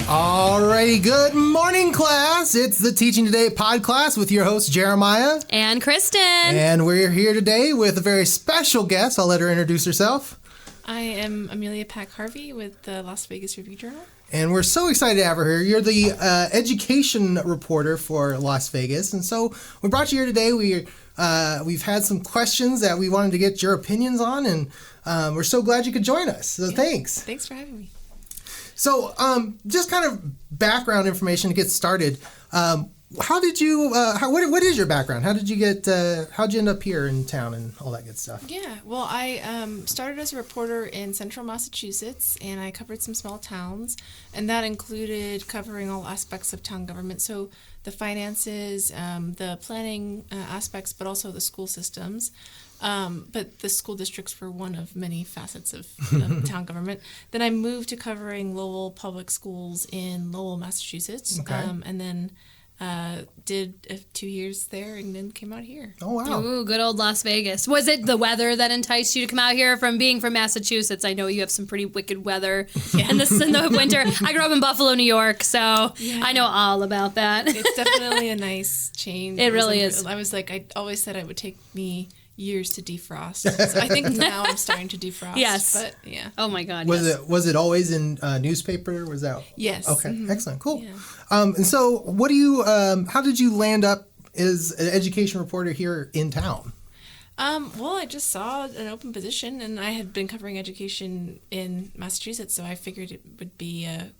Alrighty, good morning, class. It's the Teaching Today Podclass with your host, Jeremiah and Kristan. And we're here today with a very special guest. I'll let her introduce herself. I am Amelia Pak-Harvey with the Las Vegas Review-Journal. And we're so excited to have her here. You're the education reporter for Las Vegas. And so we brought you here today. We've had some questions that we wanted to get your opinions on, and we're so glad you could join us. So thanks. Thanks for having me. So just kind of background information to get started. How did you, what is your background? How'd you end up here in town and all that good stuff? Yeah, well, I started as a reporter in central Massachusetts, and I covered some small towns, and that included covering all aspects of town government. So the finances, the planning aspects, but also the school systems. But the school districts were one of many facets of town government. Then I moved to covering Lowell Public Schools in Lowell, Massachusetts, and then did 2 years there and then came out here. Oh, wow. Ooh, good old Las Vegas. Was it the weather that enticed you to come out here from being from Massachusetts? I know you have some pretty wicked weather in the winter. I grew up in Buffalo, New York, so I know all about that. It's definitely a nice change. It really is. I always said it would take me years to defrost. So I think now I'm starting to defrost. Yes. But yeah. Oh my God. Was it always in newspaper? Was that? Yes. Okay. Mm-hmm. Excellent. Cool. Yeah. And so what do you, how did you land up as an education reporter here in town? Well, I just saw an open position, and I had been covering education in Massachusetts, so I figured it would be an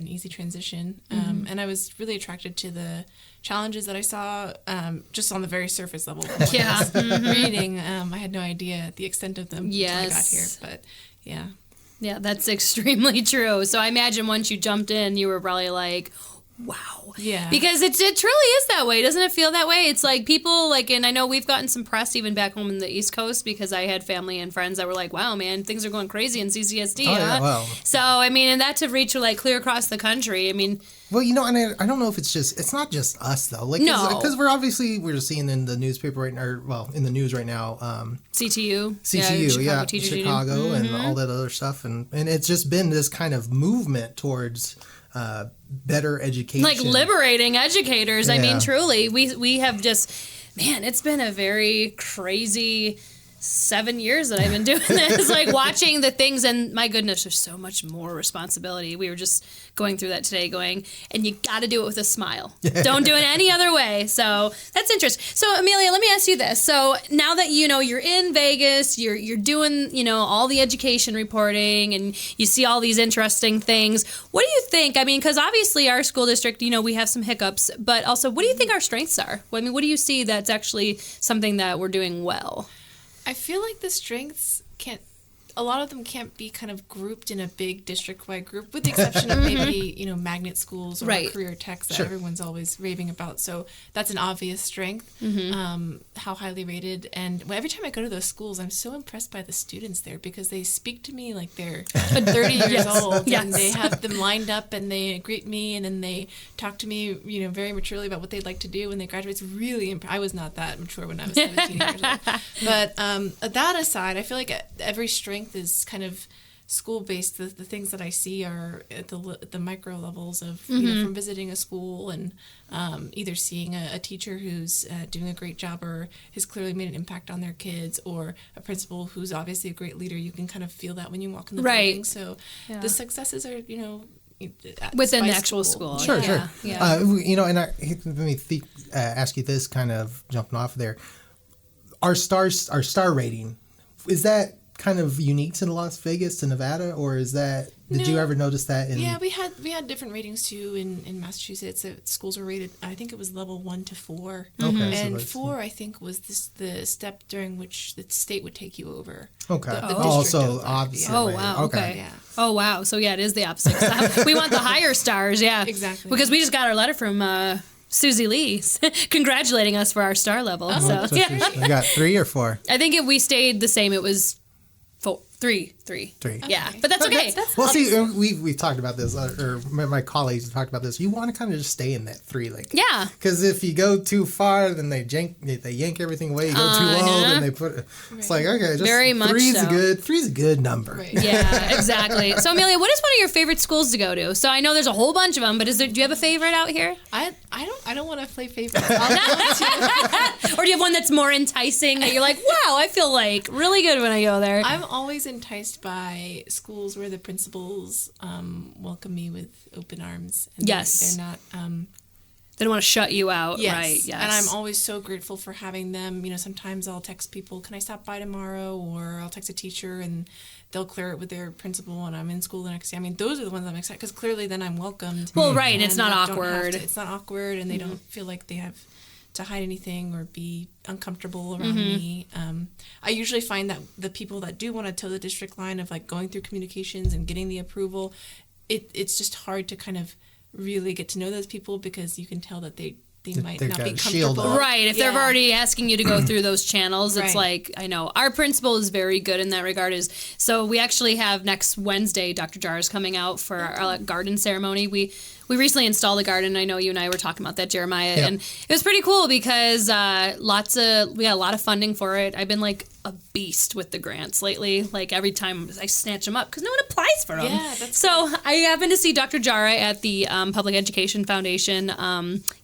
easy transition. And I was really attracted to the challenges that I saw just on the very surface level. Yeah. Reading, I had no idea the extent of them until I got here, but yeah. Yeah, that's extremely true. So I imagine once you jumped in, you were probably like, wow. Yeah. Because it truly is that way. Doesn't it feel that way? It's like people and I know we've gotten some press even back home in the East Coast because I had family and friends that were like, wow, man, things are going crazy in CCSD. Oh, yeah, wow. So, I mean, and that to reach clear across the country. I mean. Well, and I don't know if it's not just us though. No. Because we're just seeing in the newspaper right now, in the news right now. CTU, Chicago and all that other stuff. And it's just been this kind of movement towards better education. Like liberating educators. Yeah. I mean, truly, we have just, man, it's been a very crazy 7 years that I've been doing this, watching the things, and my goodness, there's so much more responsibility. We were just going through that today and you got to do it with a smile. Don't do it any other way. So that's interesting. So Amelia, let me ask you this. So now that, you're in Vegas, you're doing, all the education reporting and you see all these interesting things. What do you think? I mean, because obviously our school district, we have some hiccups, but also what do you think our strengths are? I mean, what do you see that's actually something that we're doing well? I feel like the strengths a lot of them can't be kind of grouped in a big district-wide group, with the exception of maybe, magnet schools or career techs that everyone's always raving about. So that's an obvious strength, how highly rated. And every time I go to those schools, I'm so impressed by the students there because they speak to me like they're 30 years old. And they have them lined up and they greet me and then they talk to me, very maturely about what they'd like to do when they graduate. It's really I was not that mature when I was 17 years old. But that aside, I feel like every strength is kind of school-based. The things that I see are at the micro levels of from visiting a school and either seeing a teacher who's doing a great job or has clearly made an impact on their kids, or a principal who's obviously a great leader. You can kind of feel that when you walk in the building. So the successes are within the actual school. Sure. Yeah. And let me ask you this, kind of jumping off there. Our star rating, is that kind of unique to Las Vegas, to Nevada, or is that? Did you ever notice that? Yeah, we had different ratings too in Massachusetts. Schools were rated. I think it was level 1 to 4, and 4 I think was the step during which the state would take you over. Okay. The also opposite. Oh wow. Okay. Yeah. Oh wow. So it is the opposite. We want the higher stars. Yeah. Exactly. Because we just got our letter from Susie Lee congratulating us for our star level. So I got 3 or 4. I think if we stayed the same, it was 3. 3. Yeah, but that's okay. Well, see, we talked about this, or my colleagues talked about this. You want to kind of just stay in that 3, like because if you go too far, then they yank everything away. You go too low, then they put. It's like okay, just very much 3's so. Three's a good number. Right. Yeah, exactly. So Amelia, what is one of your favorite schools to go to? So I know there's a whole bunch of them, but do you have a favorite out here? I don't want to play favorites. Or do you have one that's more enticing that you're like, wow, I feel like really good when I go there? I'm always enticed by schools where the principals welcome me with open arms. And yes. They're not... they don't want to shut you out, yes. right? Yes. And I'm always so grateful for having them. You know, sometimes I'll text people, can I stop by tomorrow? Or I'll text a teacher and they'll clear it with their principal and I'm in school the next day. I mean, those are the ones I'm excited because clearly then I'm welcomed. Well, right, and it's not awkward. It's not awkward and they don't feel like they have to hide anything or be uncomfortable around me. I usually find that the people that do want to toe the district line of like going through communications and getting the approval, it's just hard to kind of really get to know those people because you can tell that they might not be comfortable. Right. If they're already asking you to go through those channels, it's like, I know our principal is very good in that regard. So we actually have next Wednesday, Dr. Jar is coming out for our garden ceremony. We recently installed a garden. I know you and I were talking about that, Jeremiah, and it was pretty cool because we got a lot of funding for it. I've been like a beast with the grants lately. Like every time I snatch them up because no one applies for them. Yeah, that's so great. I happened to see Dr. Jara at the Public Education Foundation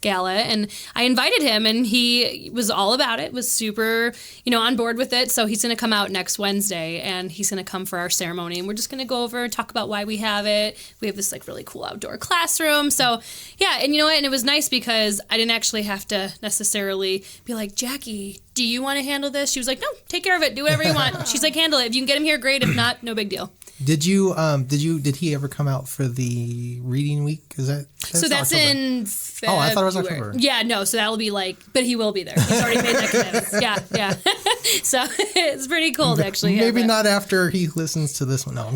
gala, and I invited him, and he was all about it. Was super, on board with it. So he's going to come out next Wednesday, and he's going to come for our ceremony, and we're just going to go over and talk about why we have it. We have this like really cool outdoor classroom. So yeah, and you know what? And it was nice because I didn't actually have to necessarily be like, Jackie, do you want to handle this? She was like, no, take care of it. Do whatever you want. She's like, handle it. If you can get him here, great. If not, no big deal. Did he ever come out for the reading week? That's October. In February. Oh, I thought it was October. Yeah, no, so that'll be but he will be there. He's already made that commitment. Yeah. So it's pretty cool to actually maybe not after he listens to this one. No.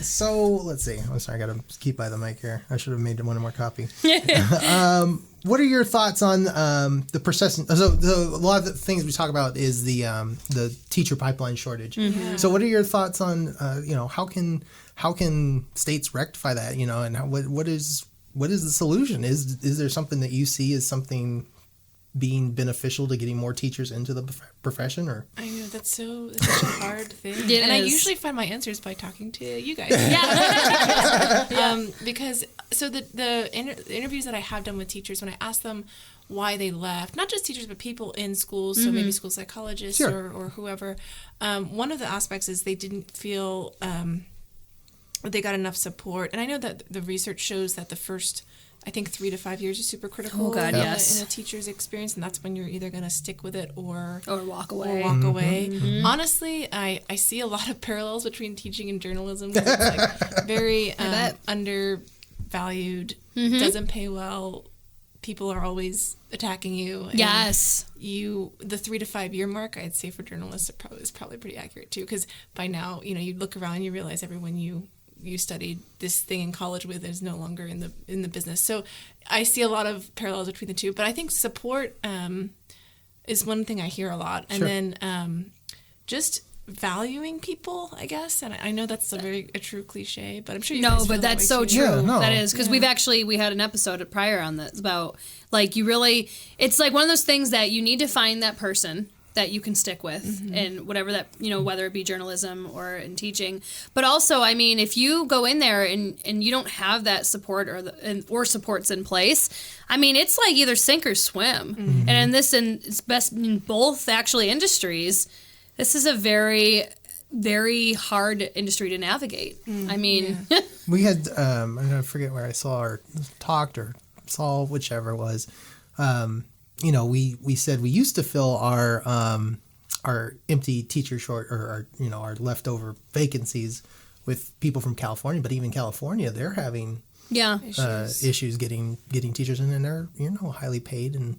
So let's see. I'm sorry, I got to keep by the mic here. I should have made one more copy. What are your thoughts on the persistence? So a lot of the things we talk about is the teacher pipeline shortage. Mm-hmm. So what are your thoughts on how can states rectify that? And what is the solution? Is there something that you see as something being beneficial to getting more teachers into the profession? Or I know that's such a hard thing, I usually find my answers by talking to you guys. Because so the interviews that I have done with teachers, when I ask them why they left, not just teachers but people in schools, so maybe school psychologists or whoever, one of the aspects is they didn't feel they got enough support. And I know that the research shows that the first, I think 3 to 5 years is super critical in a teacher's experience, and that's when you're either going to stick with it or walk away. Mm-hmm. Honestly, I see a lot of parallels between teaching and journalism. It's like very undervalued, doesn't pay well. People are always attacking you. And the 3 to 5 year mark, I'd say for journalists, is probably pretty accurate too, because by now, you look around, you realize everyone you studied this thing in college with is no longer in the business. So I see a lot of parallels between the two, but I think support is one thing I hear a lot. And then just valuing people, I guess. And I know that's a true cliche, but I'm sure you guys feel but that that's way so too. true. Yeah, no. That is, because we had an episode prior on this about like it's like one of those things that you need to find that person that you can stick with and whatever that, whether it be journalism or in teaching. But also, I mean, if you go in there and you don't have that support or supports in place, I mean, it's like either sink or swim. Mm-hmm. And it's best in both actually industries. This is a very, very hard industry to navigate. I mean, we had, I forget where I saw or talked or saw whichever it was, we said we used to fill our empty teacher short or our leftover vacancies with people from California, but even California, they're having issues getting teachers in, and they're highly paid and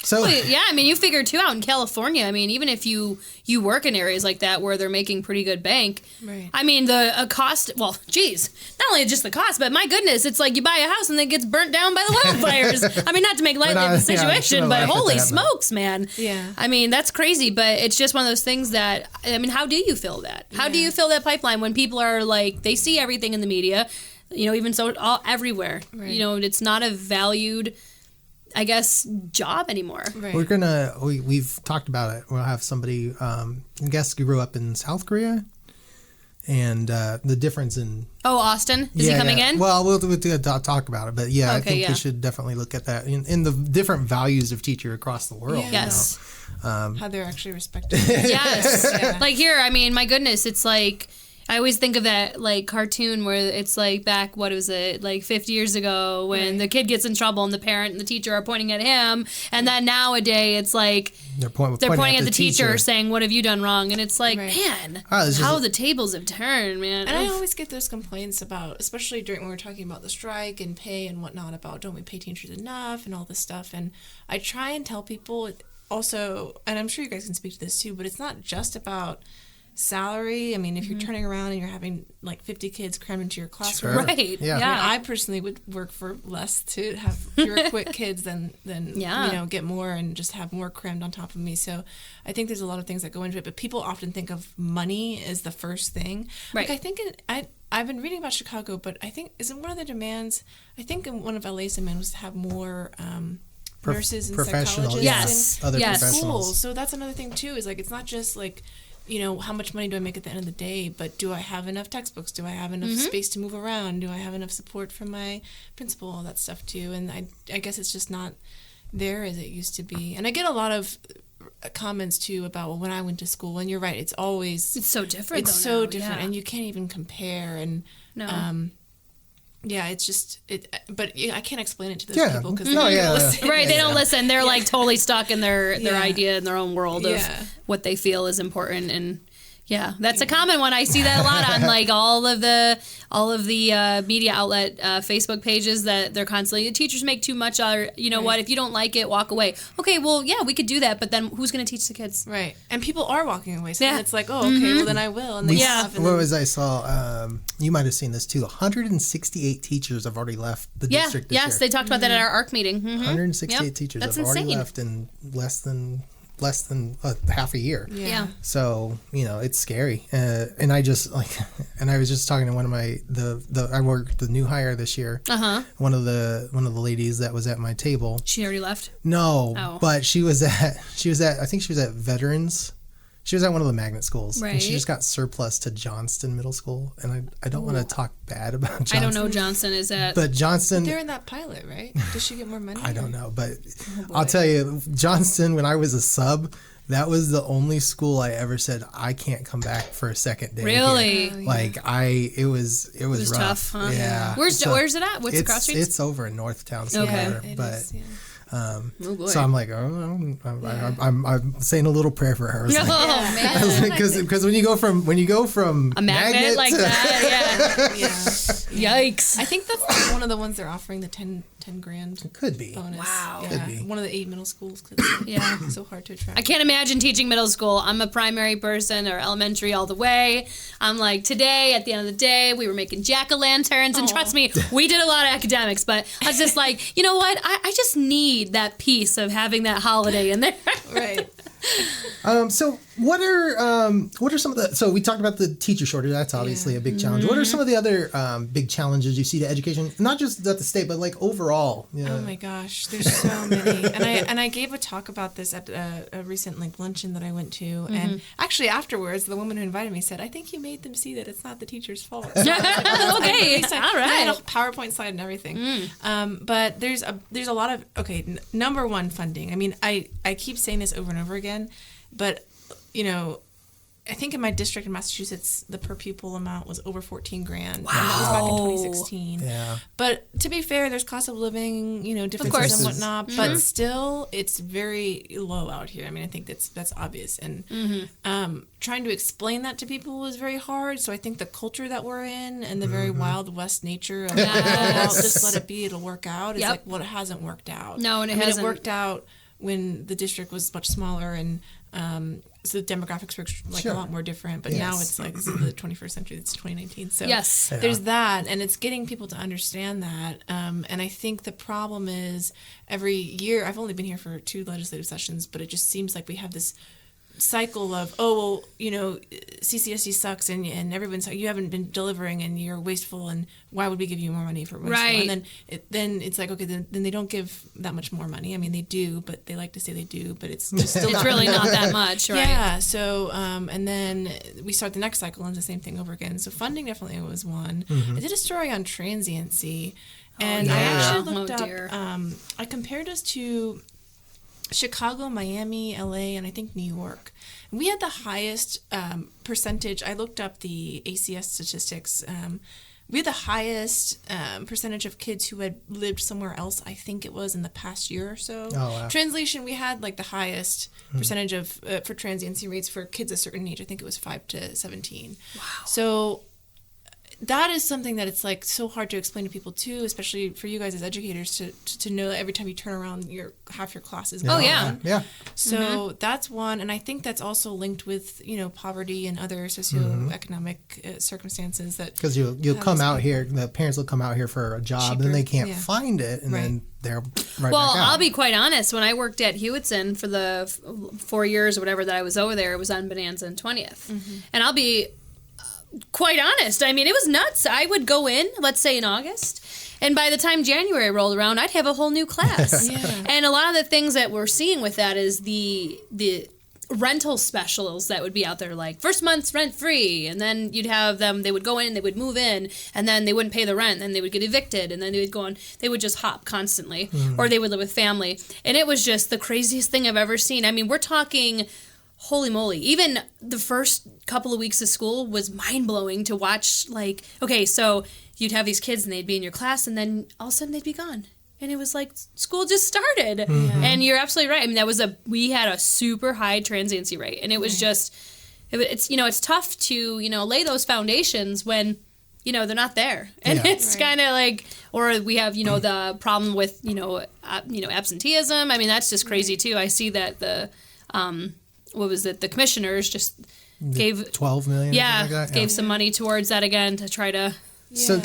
so I mean, you figure too out in California. I mean, even if you work in areas like that where they're making pretty good bank, right? I mean, the cost. Well, geez, not only just the cost, but my goodness, it's like you buy a house and it gets burnt down by the wildfires. I mean, not to make light of the situation, but holy smokes, man! Yeah, I mean, that's crazy. But it's just one of those things that I mean, how do you fill that? How do you fill that pipeline when people are like they see everything in the media? Even so, everywhere. Right. It's not a valued, I guess, job anymore. Right. We've talked about it. We'll have somebody, I guess, grew up in South Korea, and the difference in. Oh, Austin, is he coming in? Well, we'll talk about it, but I think we should definitely look at that in the different values of teacher across the world. Yeah. Yes. How they're actually respected. Yes. Like here, I mean, my goodness, it's like. I always think of that like cartoon where it's like back, what was it, like 50 years ago when the kid gets in trouble and the parent and the teacher are pointing at him. And then nowadays it's like they're pointing at the teacher saying, what have you done wrong? And it's like, man, how the tables have turned, man. And I always get those complaints about, especially when we're talking about the strike and pay and whatnot, about don't we pay teachers enough and all this stuff. And I try and tell people also, and I'm sure you guys can speak to this too, but it's not just about salary. I mean, if you're turning around and you're having like 50 kids crammed into your classroom, right? Yeah. I mean, I personally would work for less to have fewer quick kids than get more and just have more crammed on top of me. So I think there's a lot of things that go into it, but people often think of money as the first thing. Right. Like I think I've been reading about Chicago, but I think isn't one of the demands? I think one of LA's demands was to have more. Nurses and psychologists other professionals. Schools. So that's another thing too. Is like it's not just like. How much money do I make at the end of the day? But do I have enough textbooks? Do I have enough space to move around? Do I have enough support from my principal? All that stuff too. And I guess it's just not there as it used to be. And I get a lot of comments too about when I went to school. And you're right, it's so different. It's so different, and you can't even compare. And it's just but I can't explain it to those people because they don't listen. Right, they don't listen. They're like totally stuck in their idea in their own world of what they feel is important. And that's a common one. I see that a lot on like all of the media outlet Facebook pages that they're constantly the teachers make too much. Or what, if you don't like it, walk away. Okay, well we could do that, but then who's going to teach the kids? Right, and people are walking away. So then it's like, oh, okay, well then I will. And I saw? You might have seen this too. 168 teachers have already left the district this year. Yes, they talked about that at our ARC meeting. 168 teachers have already left in less than half a year. Yeah. So, it's scary. And I just and I was just talking to one of I worked the new hire this year. One of the ladies that was at my table. She already left? No, but she was at I think she was at Veterans. She was at one of the magnet schools. Right. And she just got surplus to Johnston Middle School. And I don't want to talk bad about Johnston. I don't know Johnston is at. But Johnston. They're in that pilot, right? Does she get more money? I don't know. But I'll tell you, Johnston, when I was a sub, that was the only school I ever said, I can't come back for a second day. Really? Here. Like, it was rough. Tough, huh? Yeah. Where's it at? What's the cross streets? It's over in Northtown somewhere. Okay. But. Boy. So I'm like, I'm saying a little prayer for her. Oh man, because when you go from a magnet like that, yikes! I think that's one of the ones they're offering the 10 grand. It could be. Bonus. Wow. Could be. One of the 8 middle schools. So hard to attract. I can't imagine teaching middle school. I'm a primary person or elementary all the way. I'm like, today, at the end of the day, we were making jack-o'-lanterns. And trust me, we did a lot of academics. But I was just like, you know what? I just need that piece of having that holiday in there. Right. So what are some of the, so we talked about the teacher shortage. That's obviously a big challenge. What are some of the other big challenges you see to education, not just at the state, but like overall? Oh my gosh, there's so many. And I gave a talk about this at a recent luncheon that I went to, and actually afterwards, the woman who invited me said, "I think you made them see that it's not the teacher's fault." So okay, all right. I had a PowerPoint slide and everything. But there's a lot of number one, funding. I mean, I keep saying this over and over again, but I think in my district in Massachusetts, the per pupil amount was over $14,000. Wow. And that was back in 2016. Yeah. But to be fair, there's cost of living, differences and whatnot. Mm-hmm. But still, it's very low out here. I mean, I think that's obvious. And trying to explain that to people is very hard. So I think the culture that we're in and the very Wild West nature of just let it be, it'll work out. It's like, well, it hasn't worked out. No, and it hasn't. It worked out when the district was much smaller and so the demographics were like a lot more different, but now it's like this is the 21st century. It's 2019, so there's that, and it's getting people to understand that. And I think the problem is every year. I've only been here for 2 legislative sessions, but it just seems like we have this cycle of CCSD sucks and you haven't been delivering and you're wasteful and why would we give you more money for wasteful? Right. And then it's like, okay, then they don't give that much more money. I mean, they do, but they like to say they do, but it's just still it's really not that much, right? Yeah. So and then we start the next cycle and it's the same thing over again. So funding definitely was one. I did a story on transiency, and I actually looked up. I compared us to Chicago, Miami, LA, and I think New York. We had the highest percentage. I looked up the ACS statistics. We had the highest percentage of kids who had lived somewhere else, I think it was in the past year or so. Oh, wow. Translation, we had like the highest percentage of for transiency rates for kids a certain age. I think it was 5 to 17. Wow. So that is something that it's like so hard to explain to people too, especially for you guys as educators to know that every time you turn around, half your class is gone. Yeah. So that's one, and I think that's also linked with poverty and other socioeconomic circumstances that because you'll come out here, the parents will come out here for a job, cheaper, and they can't find it, and then they're right well, back out. I'll be quite honest. When I worked at Hewitson for the 4 years or whatever that I was over there, it was on Bonanza and 20th, and I'll be quite honest. I mean, it was nuts. I would go in, let's say in August, and by the time January rolled around, I'd have a whole new class. And a lot of the things that we're seeing with that is the rental specials that would be out there, like first month's rent free, and then you'd have them, they would go in, they would move in, and then they wouldn't pay the rent, and then they would get evicted, and then they would go on, they would just hop constantly, or they would live with family. And it was just the craziest thing I've ever seen. I mean, we're talking, holy moly, even the first couple of weeks of school was mind-blowing to watch. Like, okay, so you'd have these kids and they'd be in your class, and then all of a sudden they'd be gone. And it was like school just started. And you're absolutely right. I mean, we had a super high transiency rate, and it was just, it's tough to, lay those foundations when, they're not there. And it's kind of like, or we have, the problem with, absenteeism. I mean, that's just crazy too. I see that the commissioners just gave $12 million. Gave some money towards that again to try to. So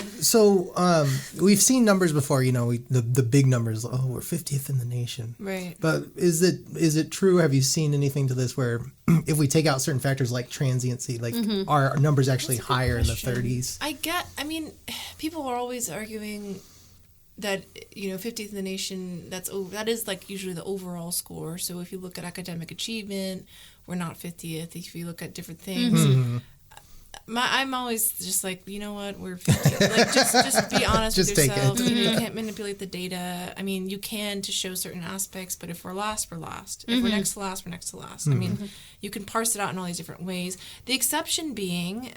we've seen numbers before. The big numbers. Oh, we're 50th in the nation. Right. But is it true? Have you seen anything to this where if we take out certain factors like transiency, like are numbers actually higher in the 30s? I mean, people are always arguing that 50th in the nation, that is like usually the overall score. So if you look at academic achievement, we're not 50th. If you look at different things, I'm always just like, you know what, we're 50th. Like just be honest with yourself. You can't manipulate the data. I mean, you can to show certain aspects, but if we're last, we're last. If we're next to last, we're next to last. I mean, you can parse it out in all these different ways. The exception being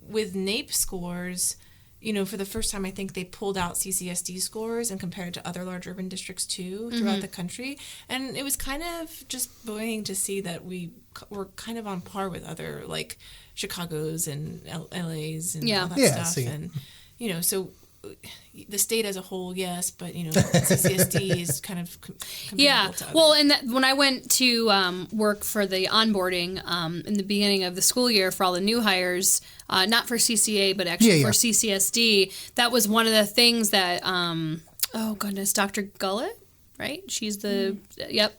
with NAEP scores. For the first time, I think they pulled out CCSD scores and compared it to other large urban districts, too, throughout the country. And it was kind of just buoying to see that we were kind of on par with other, like, Chicago's and LA's and all that stuff. See. And, so the state as a whole, yes, but, CCSD is kind of comparable to others. Well, and when I went to work for the onboarding in the beginning of the school year for all the new hires, not for CCA, but actually for CCSD, that was one of the things that, Dr. Gullett, right? She's yes,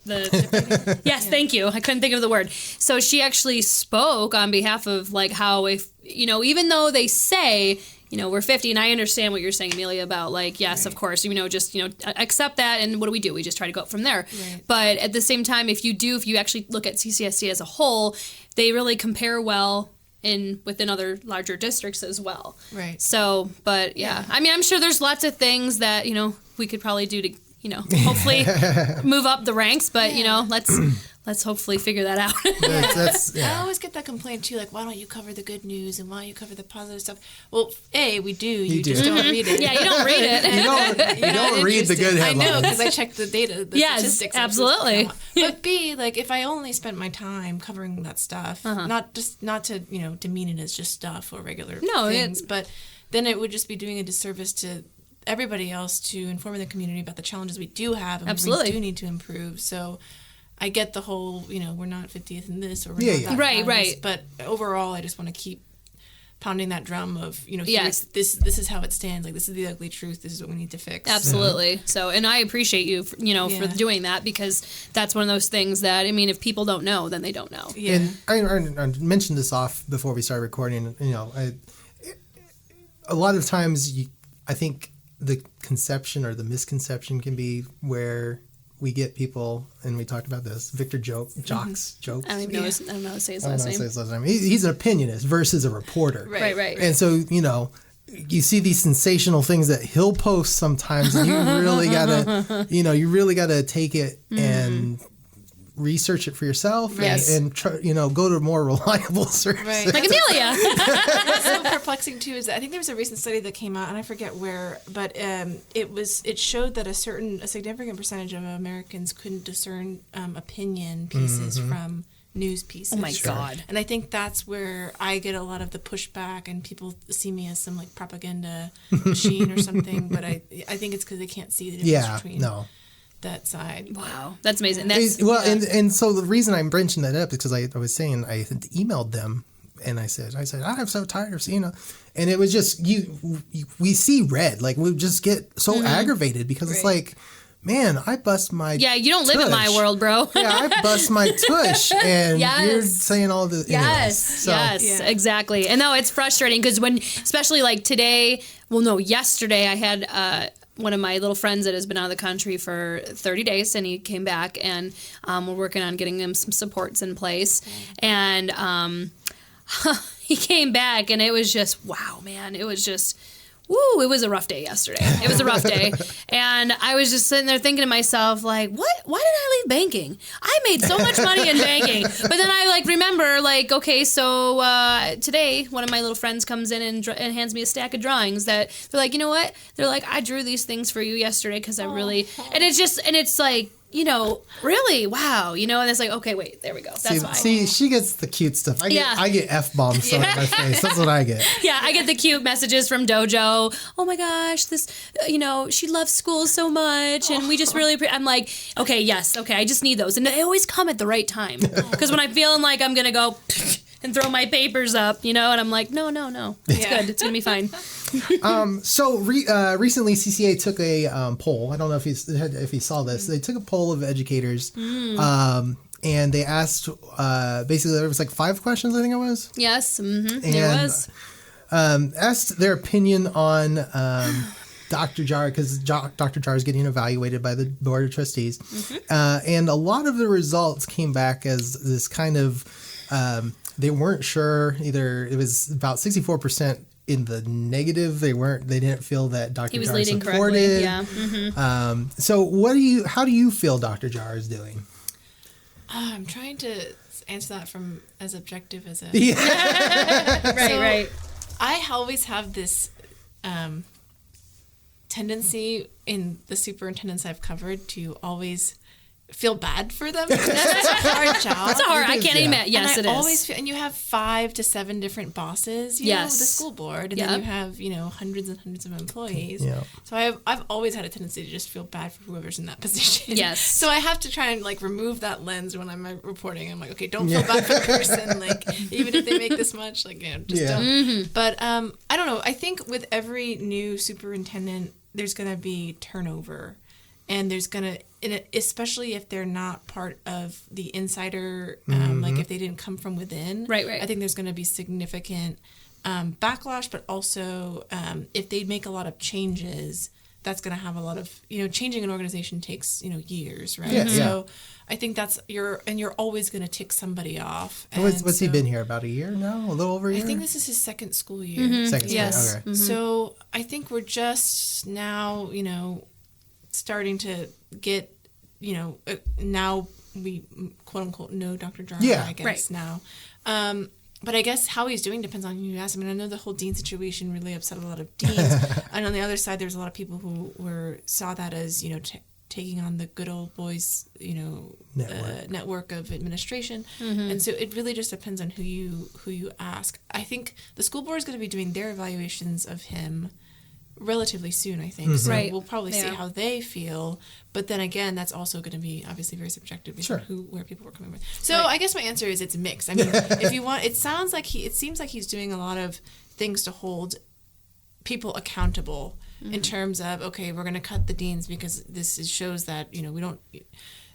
thank you. I couldn't think of the word. So she actually spoke on behalf of like how even though they say, we're 50, and I understand what you're saying, Amelia, about like, yes, of course, just, accept that, and what do? We just try to go up from there. Right. But at the same time, if you actually look at CCSD as a whole, they really compare well within other larger districts as well. Right. So, but I mean, I'm sure there's lots of things that, we could probably do to, hopefully move up the ranks, but, let's hopefully figure that out. I always get that complaint too, like, why don't you cover the good news and why don't you cover the positive stuff? Well, we do. You just don't read it. Yeah, you don't read it. you don't read the good headlines. I know, because I checked the data, the statistics. Absolutely. But B, like, if I only spent my time covering that stuff, not to demean it as just stuff or regular things, but then it would just be doing a disservice to everybody else to inform the community about the challenges we do have and we do need to improve. So I get the whole, we're not 50th in this or we're not that right. But overall, I just want to keep pounding that drum of, this is how it stands. Like, this is the ugly truth. This is what we need to fix. Absolutely. So, and I appreciate you, for doing that, because that's one of those things that, if people don't know, then they don't know. Yeah. And I mentioned this off before we started recording. A lot of times, I think the conception or the misconception can be where we get people, and we talked about this, Victor Jokes. I don't even know how to say his last name. He's an opinionist versus a reporter. Right. And so, you see these sensational things that he'll post sometimes, and you really gotta take it and research it for yourself and try, go to more reliable sources. Right. Like Amelia. What's so perplexing too is that I think there was a recent study that came out, and I forget where, but it showed that a significant percentage of Americans couldn't discern opinion pieces from news pieces. Oh my God. And I think that's where I get a lot of the pushback, and people see me as some like propaganda machine or something, but I think it's because they can't see the difference between that side. Wow, that's amazing. And so the reason I'm branching that up is because I was saying I had emailed them, and I said I'm so tired of seeing it, and it was just we see red, like we just get so aggravated because it's like, man, I bust my you don't live in my world, bro. I bust my tush, and you're saying all the yes, exactly. And no, it's frustrating because especially like today, yesterday I had one of my little friends that has been out of the country for 30 days, and he came back, and we're working on getting him some supports in place. And he came back, and it was just, wow, man. It was just, it was a rough day yesterday. It was a rough day. And I was just sitting there thinking to myself, like, why did I leave banking? I made so much money in banking. But then I remember, okay, so today one of my little friends comes in and hands me a stack of drawings that they're like, you know what? They're like, I drew these things for you yesterday because I really, and it's like, really, wow, and it's like, okay, wait, there we go. That's why. See, she gets the cute stuff. I get F-bombs thrown in my face. That's what I get. Yeah, I get the cute messages from Dojo. Oh my gosh, this, she loves school so much, and we just really, I'm like, okay, I just need those. And they always come at the right time. Because when I'm feeling like I'm going to go and throw my papers up, and I'm like, no, it's good. It's going to be fine. So recently CCA took a poll. I don't know if you saw this. They took a poll of educators, and they asked basically there was 5 questions, I think it was. Yes, there was. Asked their opinion on Dr. Jar, because Dr. Jar is getting evaluated by the Board of Trustees, and a lot of the results came back as this kind of they weren't sure. Either it was about 64% in the negative. They didn't feel that Dr. Jar was supported. Yeah. So how do you feel Dr. Jar is doing? I'm trying to answer that from as objective as a right. I always have this tendency in the superintendents I've covered to always feel bad for them. That's a hard job. It's hard. I can't even. Yes, it is. Always feel, and you have 5 to 7 different bosses. You know, the school board, and then you have hundreds and hundreds of employees. Yeah. So I've always had a tendency to just feel bad for whoever's in that position. Yes. So I have to try and remove that lens when I'm reporting. I'm like, okay, don't feel bad for the person. Even if they make this much, don't. Mm-hmm. But I don't know. I think with every new superintendent, there's going to be turnover. And there's going to, especially if they're not part of the insider, if they didn't come from within. Right. I think there's going to be significant backlash, but also if they make a lot of changes, that's going to have a lot of, changing an organization takes, years, right? Yeah, so I think you're always going to tick somebody off. And what's he been here, about a year now? A little over a year? I think this is his second school year. Mm-hmm. Second school year, okay. Mm-hmm. So I think we're just now, starting to get, now we quote unquote know Dr. Jara, I guess now. But I guess how he's doing depends on who you ask. I mean, I know the whole dean situation really upset a lot of deans. And on the other side, there's a lot of people who saw that as, taking on the good old boys, network of administration. And so it really just depends on who you ask. I think the school board is going to be doing their evaluations of him relatively soon, I think. So we'll probably see how they feel. But then again, that's also going to be obviously very subjective based on where people were coming from. So I guess my answer is it's mixed. I mean, if you want, it seems like he's doing a lot of things to hold people accountable in terms of, okay, we're going to cut the deans because this shows that, we don't...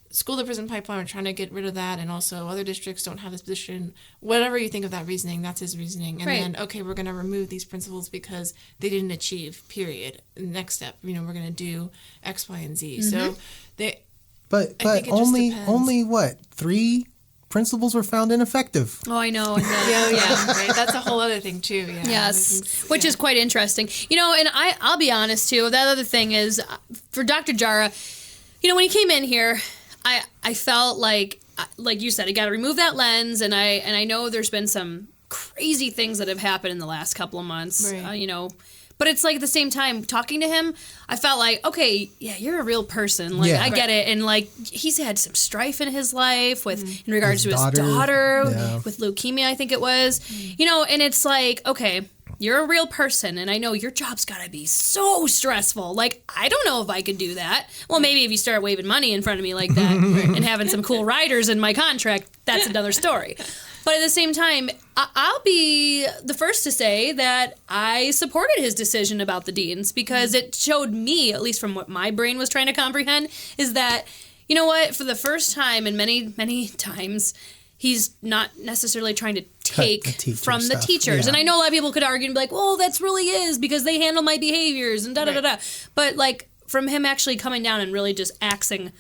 School to prison pipeline, we're trying to get rid of that, and also other districts don't have this position. Whatever you think of that reasoning, that's his reasoning. And then, okay, we're going to remove these principals because they didn't achieve, period. Next step, we're going to do X, Y, and Z. So they... But only what, 3 principals were found ineffective. Oh, I know. Right. That's a whole other thing, too. Yeah. Yes, which is quite interesting. And I'll be honest, too. That other thing is, for Dr. Jara, when he came in here... I felt like you said, I got to remove that lens, and I know there's been some crazy things that have happened in the last couple of months, but it's like at the same time talking to him, I felt like, okay, yeah, you're a real person, I get it, and he's had some strife in his life in regards to his daughter with leukemia, I think it was, and it's like, okay, you're a real person, and I know your job's got to be so stressful. I don't know if I could do that. Well, maybe if you start waving money in front of me like that and having some cool riders in my contract, that's another story. But at the same time, I'll be the first to say that I supported his decision about the deans because it showed me, at least from what my brain was trying to comprehend, is that, for the first time in many, many times, he's not necessarily trying to take from the teachers. Yeah. And I know a lot of people could argue and be like, well, that's really is because they handle my behaviors and da-da-da-da. But, from him actually coming down and really just axing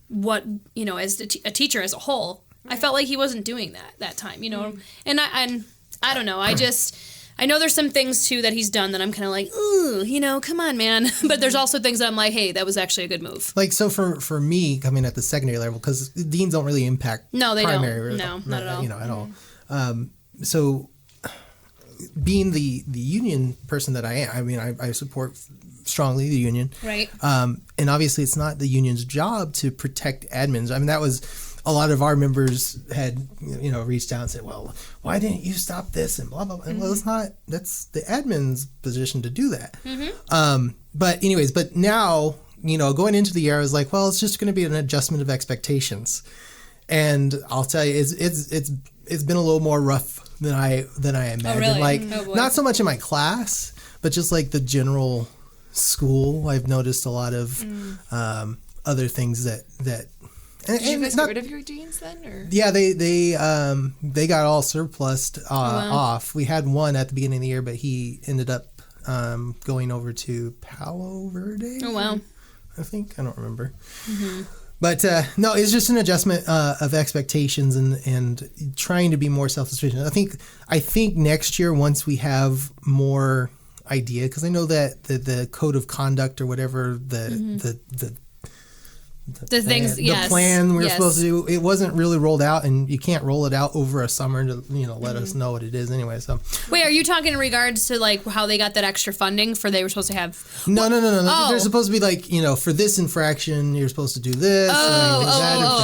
what, as a teacher as a whole, I felt like he wasn't doing that time, And I don't know. I know there's some things, too, that he's done that I'm kind of like, ooh, come on, man. But there's also things that I'm like, hey, that was actually a good move. So for me, coming at the secondary level, because deans don't really impact primary. No, not at all. At all. So being the union person that I am, I support strongly the union. Right. And obviously it's not the union's job to protect admins. That was... A lot of our members had, reached out and said, well, why didn't you stop this and blah, blah, blah. And well, that's the admin's position to do that. But now, going into the year, I was like, well, it's just going to be an adjustment of expectations. And I'll tell you, it's been a little more rough than I imagined. Oh, really? Not so much in my class, but just the general school. I've noticed a lot of other things that did you guys get rid of your deans then? Or? Yeah, they got all surplused off. We had one at the beginning of the year, but he ended up going over to Palo Verde. Oh, wow. I think. I don't remember. But no, it's just an adjustment of expectations and trying to be more self-sufficient. I think next year, once we have more idea, because I know that the code of conduct or whatever the plan we were supposed to do, it wasn't really rolled out, and you can't roll it out over a summer to let us know what it is anyway. So wait, are you talking in regards to how they got that extra funding for they were supposed to have? No. Oh. They're supposed to be for this infraction you're supposed to do this.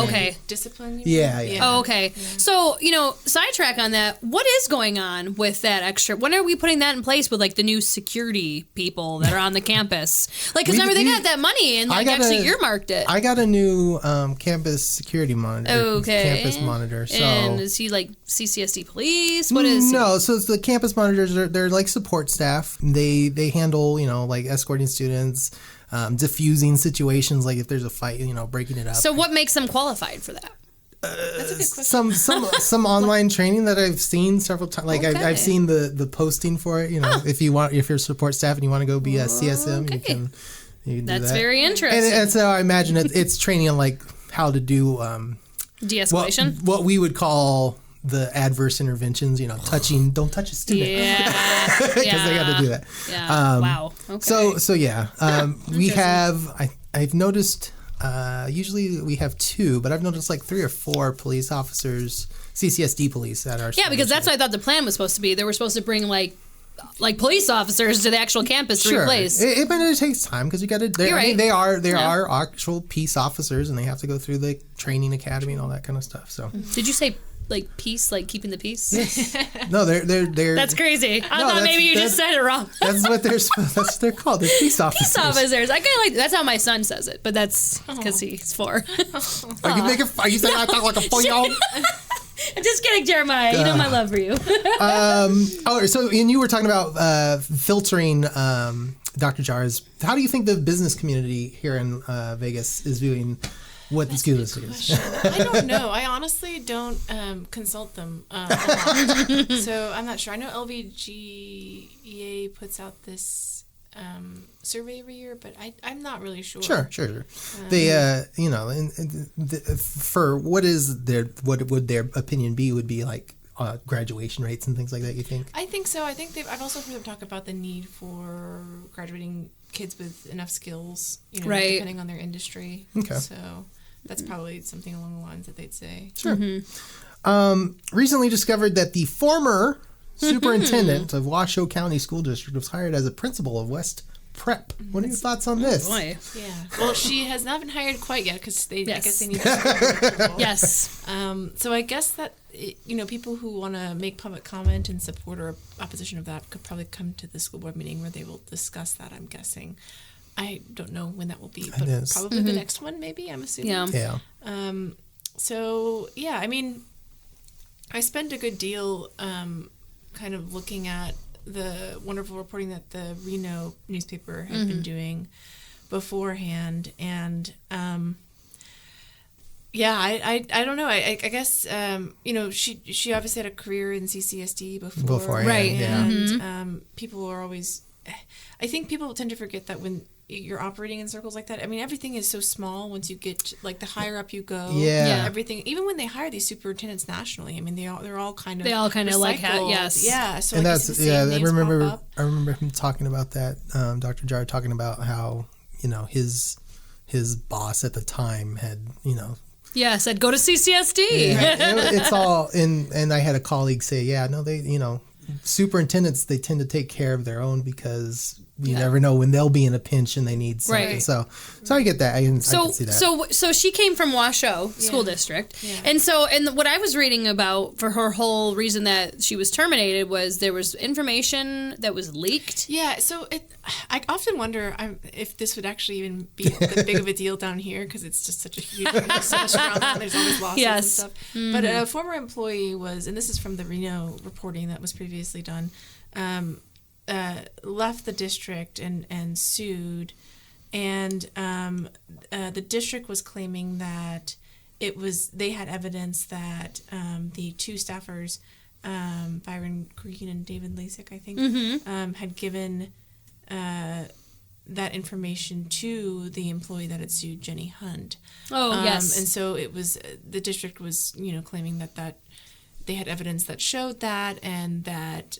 Okay. Discipline. Yeah. Oh, okay. Yeah. So sidetrack on that. What is going on with that extra? When are we putting that in place with the new security people that are on the campus? Because remember they got that money and actually earmarked it. I got a new campus security monitor. Okay. Campus monitor. So. And is he CCSD police? What is? No. So it's the campus monitors. They're support staff. They handle escorting students, diffusing situations if there's a fight, breaking it up. So what makes them qualified for that? That's a good question. Some online training that I've seen several times. I've seen the posting for it. If you're support staff and you want to go be a CSM, you can. That's very interesting. And so I imagine it's training on how to do de-escalation. What we would call the adverse interventions. Don't touch a student. Yeah, because they got to do that. Yeah. Wow. Okay. So yeah, we have. I've noticed usually we have 2, but I've noticed like 3 or 4 police officers, CCSD police at our school. Yeah, because that's what I thought the plan was supposed to be. They were supposed to bring like police officers to the actual campus to replace. But it takes time because you got to. You're right. They are actual peace officers, and they have to go through the training academy and all that kind of stuff. So, did you say like peace, like keeping the peace? Yes. No, they're. That's crazy. I thought maybe you just said it wrong. That's what they're called. They're peace officers. Peace officers. I kind of like that's how my son says it, but that's because he's 4. Are you saying I talk like a 4-year-old? I'm just kidding, Jeremiah. You know my love for you. And you were talking about filtering Dr. Jars. How do you think the business community here in Vegas is viewing what the school district is? I don't know. I honestly don't consult them a lot. So I'm not sure. I know LVGEA puts out this survey every year, but I'm not really sure. Sure. They, for what would their opinion be would be like graduation rates and things like that, you think? I think so. I've also heard them talk about the need for graduating kids with enough skills, depending on their industry. Okay. So that's probably something along the lines that they'd say. Sure. Recently discovered that the former superintendent of Washoe County School District was hired as a principal of West Prep. What are your thoughts on this? Boy. Yeah. Well, she has not been hired quite yet because I guess they need to. Yes. So I guess that people who want to make public comment in support or opposition of that could probably come to the school board meeting where they will discuss that. I'm guessing. I don't know when that will be, but probably the next one, maybe. I'm assuming. Yeah. So yeah, I mean, I spent a good deal. Kind of looking at the wonderful reporting that the Reno newspaper had been doing beforehand, and I don't know. I guess she obviously had a career in CCSD before, right? And people are always. I think people tend to forget that when you're operating in circles like that. I mean, everything is so small once you get like the higher up you go. Yeah. Everything, even when they hire these superintendents nationally, I mean, they're all kind of like yes. Yeah. So and like that's I remember him talking about that. Dr. Jar talking about how his boss at the time had said go to CCSD. It's all and I had a colleague say superintendents, they tend to take care of their own because you never know when they'll be in a pinch and they need something. Right. So I get that. I can see that. So she came from Washoe School District. Yeah. And what I was reading about for her whole reason that she was terminated was there was information that was leaked. Yeah. So I often wonder if this would actually even be that big of a deal down here because it's just such a huge, there's so much drama, there's all these lawsuits and stuff. Mm-hmm. But a former employee was, and this is from the Reno reporting that was previously done, left the district and sued, and the district was claiming that they had evidence that the 2 staffers, Byron Green and David Lasik, I think, had given that information to the employee that had sued, Jenny Hunt. Oh, yes. And so it was the district was claiming that they had evidence that showed that, and that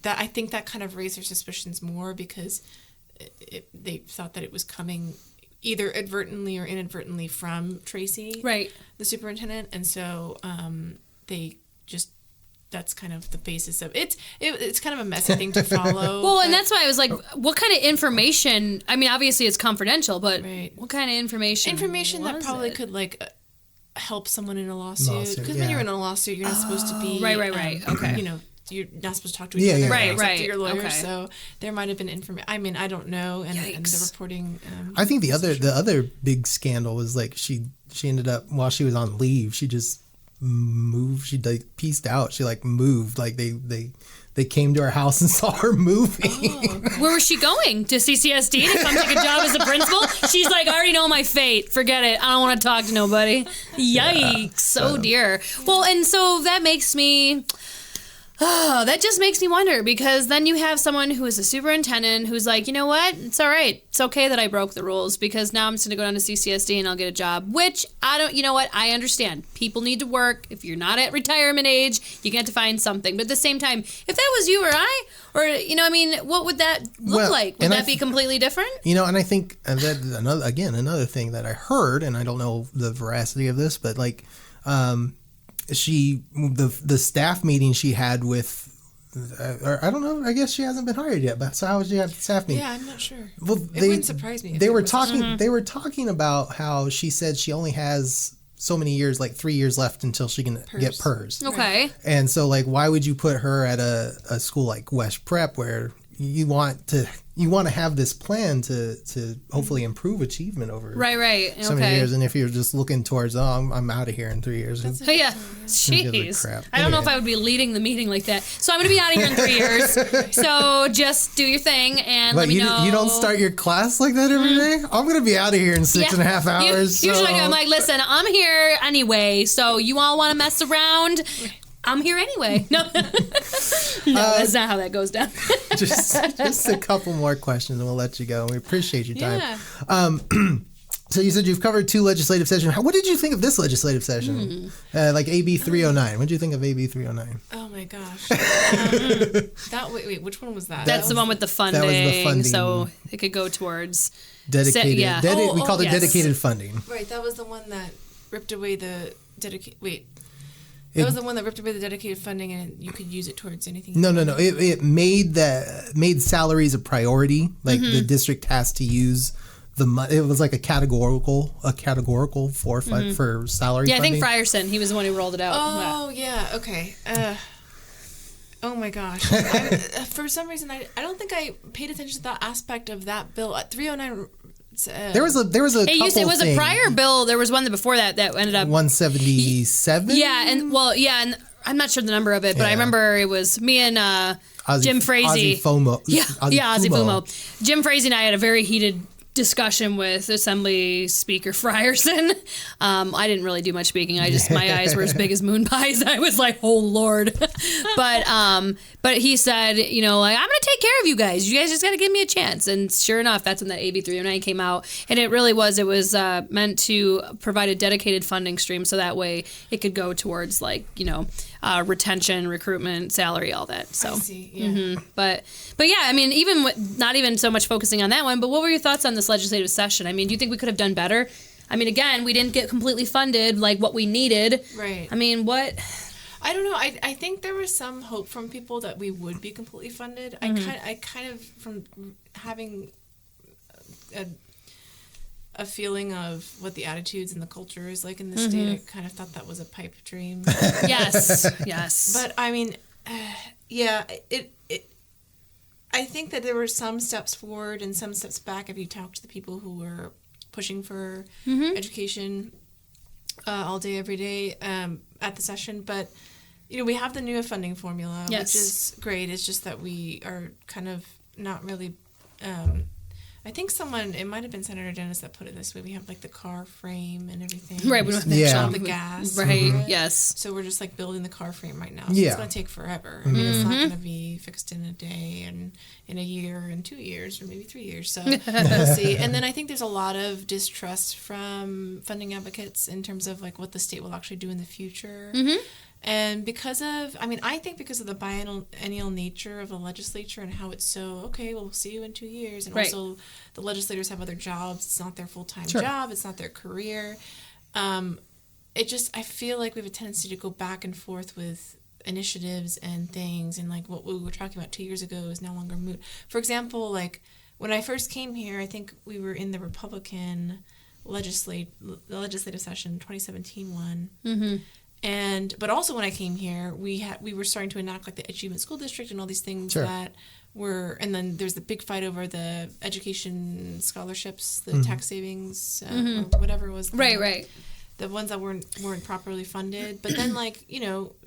that I think that kind of raised their suspicions more because they thought that it was coming either advertently or inadvertently from Tracy, right, the superintendent, and so they just. That's kind of the basis of it. It's kind of a messy thing to follow. Well, and that's why I was like, what kind of information? I mean, obviously it's confidential, but what kind of information? Information that probably could help someone in a lawsuit. Because when you're in a lawsuit, you're not supposed to be right. Okay. You're not supposed to talk to each other. Right. To your lawyer. Okay. So there might have been information. I mean, I don't know. And the reporting. I think the other big scandal was she ended up while she was on leave, she just moved. She pieced out. She moved. They came to her house and saw her moving. Oh. Where was she going? To CCSD to come take a job as a principal? She's like, I already know my fate. Forget it. I don't want to talk to nobody. Yikes. Oh dear. Well, and so that makes me Oh, that just makes me wonder, because then you have someone who is a superintendent who's like, you know what? It's all right. It's okay that I broke the rules, because now I'm just going to go down to CCSD and I'll get a job, which you know what? I understand. People need to work. If you're not at retirement age, you get to find something. But at the same time, if that was you or I, or, what would that look like? Would that be completely different? And I think that another thing that I heard, and I don't know the veracity of this, but like, the staff meeting she had with, I don't know, I guess she hasn't been hired yet, but so how was she at the staff meeting? Yeah, I'm not sure. Well, it wouldn't surprise me. They were talking about how she said she only has so many years, like 3 years left until she can get PERS. Okay. And so, like, why would you put her at a school like West Prep, where you want to have this plan to hopefully improve achievement over so many years, and if you're just looking towards I'm out of here in 3 years. Jeez. I don't know if I would be leading the meeting like that. So I'm going to be out of here in 3 years. So just do your thing and let me know. You don't start your class like that every day? I'm going to be out of here in 6.5 hours. Usually I'm like, listen, I'm here anyway. So you all want to mess around? I'm here anyway. No, that's not how that goes down. just a couple more questions and we'll let you go. We appreciate your time. Yeah. So you said you've covered 2 legislative sessions. What did you think of this legislative session? Like AB 309. What did you think of AB 309? Oh my gosh. Wait, which one was that? That's the one with the funding. That was the funding. So it could go towards dedicated. We called it dedicated funding. Right. That was the one that ripped away the dedicated. Wait. That was the one that ripped away the dedicated funding, and you could use it towards anything. No. It made salaries a priority. Like the district has to use the money. It was like a categorical for salary. Yeah, funding. I think Frierson. He was the one who rolled it out. Oh yeah. Okay. Oh my gosh. For some reason, I don't think I paid attention to that aspect of that bill at 309. There was a couple it was a prior bill. There was one before that ended up 177. Yeah, and I'm not sure the number of it, but I remember it was me and Jim Frazee. Ozzy Fumo. Jim Frazee and I had a very heated discussion with Assembly Speaker Frierson. I didn't really do much speaking. My eyes were as big as moon pies. I was like, oh Lord. But he said, I'm going to take care of you guys. You guys just got to give me a chance. And sure enough, that's when that AB 309 came out. And it was meant to provide a dedicated funding stream. So that way it could go towards retention, recruitment, salary, all that. So, I see, yeah. But yeah, even not even so much focusing on that one, but what were your thoughts on this legislative session? Do you think we could have done better? Again, we didn't get completely funded like what we needed. Right. What? I don't know. I think there was some hope from people that we would be completely funded. I kind of, from having a feeling of what the attitudes and the culture is like in the state, I kind of thought that was a pipe dream. Yes. But I think that there were some steps forward and some steps back if you talk to the people who were pushing for education all day, every day at the session. But, we have the new funding formula, which is great. It's just that we are kind of not really... I think it might have been Senator Dennis that put it this way. We have like the car frame and everything. Right. We don't have the gas. Right. Yes. So we're just like building the car frame right now. So it's going to take forever. It's not going to be fixed in a day and in a year and 2 years or maybe 3 years. So we'll see. And then I think there's a lot of distrust from funding advocates in terms of like what the state will actually do in the future. And because of, I think because of the biennial nature of the legislature and how it's so, okay, we'll see you in 2 years. And also the legislators have other jobs. It's not their full-time job. It's not their career. I feel like we have a tendency to go back and forth with initiatives and things. And like what we were talking about 2 years ago is no longer moot. For example, like when I first came here, I think we were in the Republican legislative session, 2017 one. But also when I came here, we were starting to enact like the Achievement School District and all these things that were, and then there's the big fight over the education scholarships, the tax savings, or whatever it was. Right. The ones that weren't properly funded. But then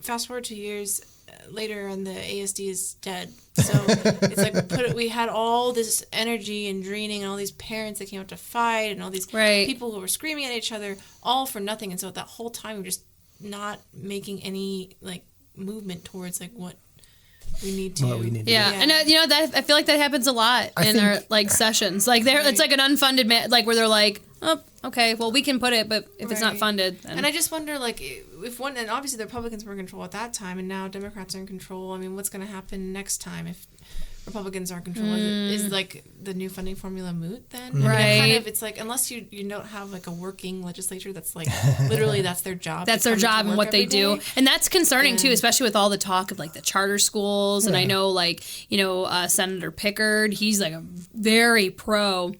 fast forward 2 years later and the ASD is dead. So it's like we had all this energy and draining and all these parents that came out to fight and all these people who were screaming at each other all for nothing. And so that whole time we were just not making any like movement towards like what we need to. Yeah, and that I feel like that happens a lot in our like sessions. Like it's like an unfunded like where they're like, oh, okay, well we can put it, but if it's not funded, then... And I just wonder, like, if one, and obviously the Republicans were in control at that time, and now Democrats are in control. I mean, what's going to happen next time if Republicans are in control? Is like the new funding formula moot then? Right. I mean, it's like, unless you don't have like a working legislature that's like literally that's their job. That's their job and what they do. And that's concerning too, especially with all the talk of like the charter schools. And I know like, Senator Pickard, he's like a very pro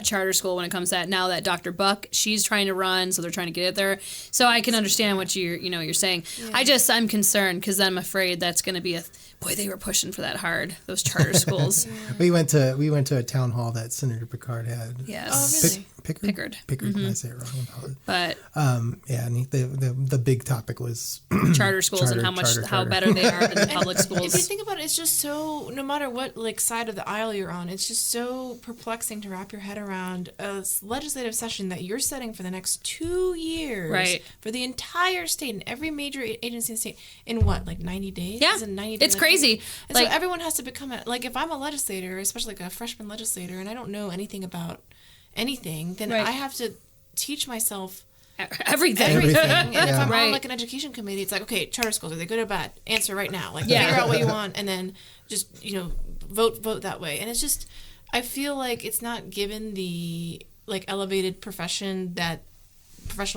charter school when it comes to that. Now that Dr. Buck, she's trying to run, so they're trying to get it there. So I can understand what you're saying. Yeah. I'm concerned because I'm afraid that's going to be boy, they were pushing for that hard, those charter schools. We went to a town hall that Senator Pickard had. Yes. Oh, really? Pickard. Mm-hmm. I say it wrong. But and the big topic was charter schools and how better they are than the public schools. If you think about it, it's just so, no matter what like side of the aisle you're on, it's just so perplexing to wrap your head around a legislative session that you're setting for the next 2 years, right, for the entire state and every major agency in the state in what, like 90 days? Yeah, 90 days, it's crazy. And like, so everyone has to become like, if I'm a legislator, especially like a freshman legislator, and I don't know anything about anything, then I have to teach myself everything. And if I'm on like an education committee, it's like, okay, charter schools, are they good or bad? Answer right now. Like figure out what you want and then just, vote that way. And it's just, I feel like it's not given the like elevated professional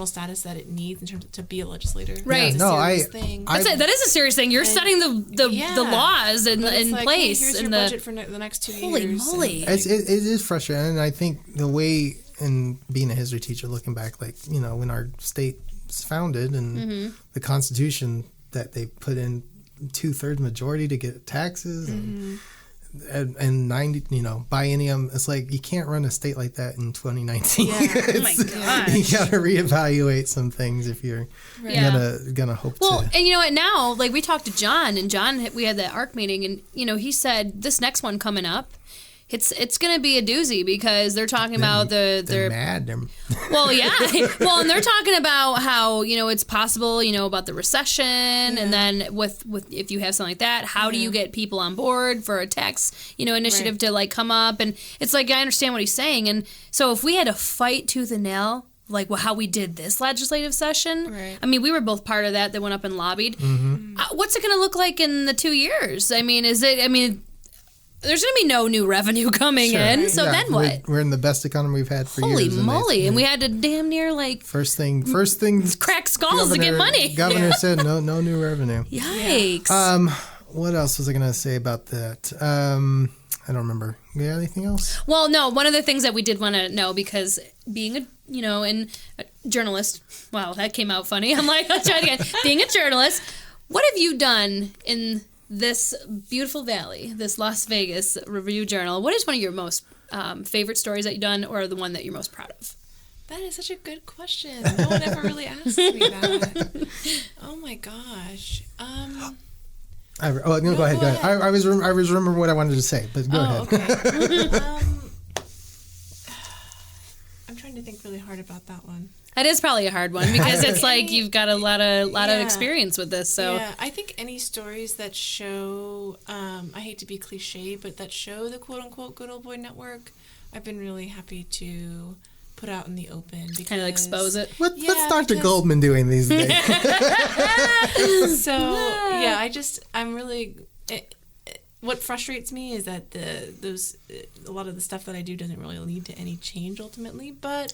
status that it needs in terms of, to be a legislator. Right. Thing. That is a serious thing. You're setting the laws in like, place. Hey, here's your budget for the next 2 years. Holy moly. It is frustrating. And I think the way, in being a history teacher, looking back, like, when our state was founded and the Constitution that they put in 2/3 majority to get taxes and 90, biennium, it's like you can't run a state like that in 2019. Yeah. Oh my gosh. You got to reevaluate some things if you're gonna hope to. Well, and you know what, now, like we talked to John, and we had that ARC meeting, and he said this next one coming up, it's going to be a doozy because they're talking about they're mad. Well, yeah. Well, and they're talking about how, it's possible, about the recession. And then with if you have something like that, how do you get people on board for a tax, initiative to like come up? And it's like, I understand what he's saying. And so if we had to fight tooth and nail, like how we did this legislative session. Right. I mean, we were both part of that. They went up and lobbied. What's it going to look like in the 2 years? I mean, there's going to be no new revenue coming in, so then what? We're in the best economy we've had for Holy years. Holy moly! And we had to damn near like first thing crack skulls to get money. Governor said no new revenue. Yikes! What else was I going to say about that? I don't remember. You got anything else? Well, no. One of the things that we did want to know, because being a journalist, wow, that came out funny. I'm like, let's try it again. Being a journalist, what have you done in this beautiful valley, this Las Vegas Review-Journal? What is one of your most favorite stories that you've done, or the one that you're most proud of? That is such a good question. No one ever really asked me that. Oh my gosh. Go ahead. I was remembering what I wanted to say, but go ahead. Okay. I'm trying to think really hard about that one. That is probably a hard one because it's like you've got a lot of experience with this. So I think any stories that show, I hate to be cliche, but that show the quote unquote good old boy network, I've been really happy to put out in the open. Kind of expose it. What's Dr. Goldman doing these days? I'm really. What frustrates me is that a lot of the stuff that I do doesn't really lead to any change ultimately, but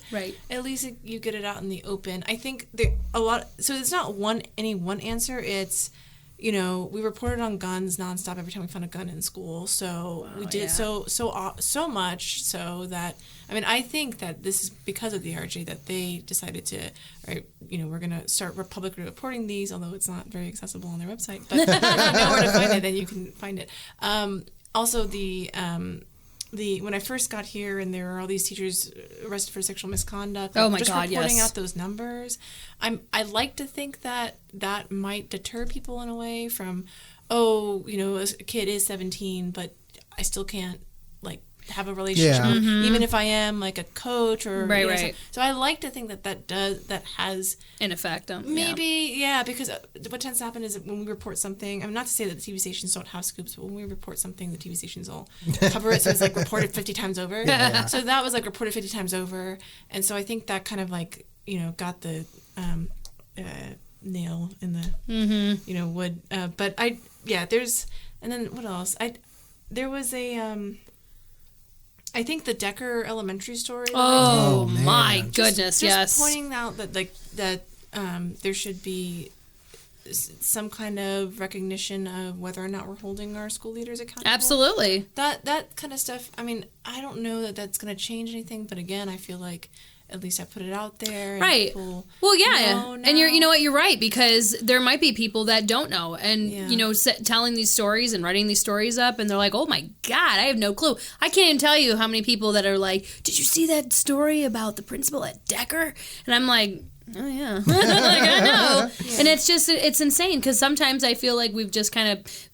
at least you get it out in the open. I think so it's not any one answer. It's, we reported on guns nonstop every time we found a gun in school. So we did so much so that, I think that this is because of the RJ that they decided to, we're going to start publicly reporting these, although it's not very accessible on their website. But if you know where to find it, then you can find it. Also, when I first got here and there were all these teachers arrested for sexual misconduct, reporting out those numbers, I like to think that might deter people in a way from, a kid is 17, but I still can't have a relationship, even if I am like a coach or right. So I like to think that has an effect. Maybe because what tends to happen is when we report something. I mean, not to say that the TV stations don't have scoops, but when we report something, the TV stations will cover it, so it's like reported 50 times over. So that was like reported 50 times over, and so I think that kind of like got the nail in the wood. But there's, and then what else? There was a I think the Decker Elementary story. Oh my goodness! Just pointing out that there should be some kind of recognition of whether or not we're holding our school leaders accountable. Absolutely. That kind of stuff. I mean, I don't know that that's going to change anything, but again, I feel like at least I put it out there. And right. Well, yeah. And you know what? You're right, because there might be people that don't know, and telling these stories and writing these stories up, and they're like, "Oh my God, I have no clue." I can't even tell you how many people that are like, "Did you see that story about the principal at Decker?" And I'm like, oh yeah. Like, I know. And it's insane, because sometimes I feel like we've just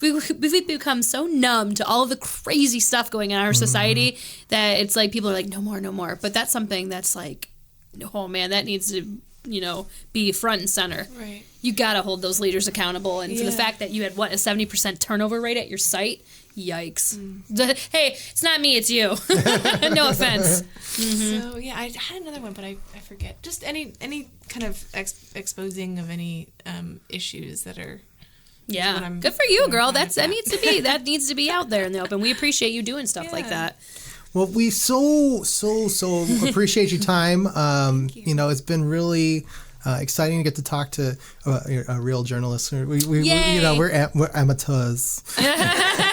we've become so numb to all of the crazy stuff going on in our society that it's like people are like, no more. But that's something that's like, oh man, that needs to be front and center. Right. You got to hold those leaders accountable. And for the fact that you had a 70% turnover rate at your site, yikes. Hey, it's not me, it's you. No offense. So I had another one, but I forget. Just any kind of exposing of any issues that are. Yeah, good for you, girl. That needs to be out there in the open. We appreciate you doing stuff like that. Well, we so appreciate your time. Thank you. It's been really exciting to get to talk to a real journalist. We're amateurs.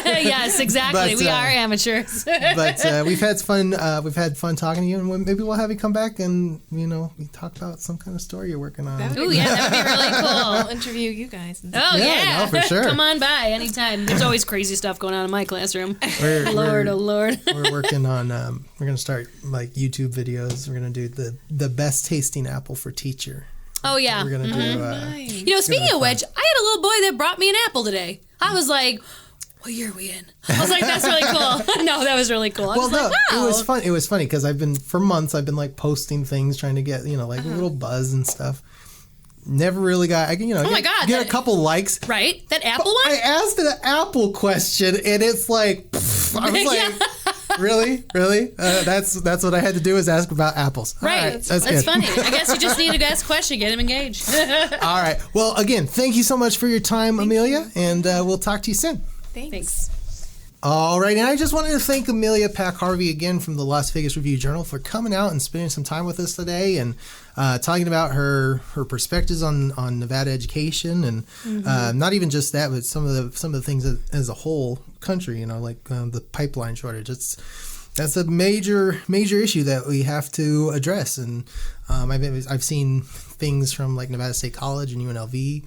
Yes, exactly. We are amateurs. But we've had fun. We've had fun talking to you, and maybe we'll have you come back and we talk about some kind of story you're working on. Oh yeah, that would be really cool. I'll interview you guys. Oh yeah, no, for sure. Come on by anytime. There's always crazy stuff going on in my classroom. Lord. We're working on. We're gonna start like YouTube videos. We're gonna do the best tasting apple for teacher. Oh yeah. We're gonna do. Nice. Speaking of which, I had a little boy that brought me an apple today. I was like, what year are we in? I was like, that's really cool. No, that was really cool. I was like, wow. It was fun. It was funny because for months I've been like posting things, trying to get a little buzz and stuff. Never really got. Oh my God! Get a couple likes. Right, that apple one. I asked an apple question, and it's like, I was like, really? That's what I had to do, is ask about apples. Right. That's funny. I guess you just need to ask a question, get them engaged. All right. Well, again, thank you so much for your time, Amelia, and we'll talk to you soon. Thanks. All right, and I just wanted to thank Amelia Pak-Harvey again from the Las Vegas Review-Journal for coming out and spending some time with us today and talking about her perspectives on Nevada education, and not even just that, but some of the things as a whole country, like the pipeline shortage. That's a major issue that we have to address, and I've seen things from like Nevada State College and UNLV.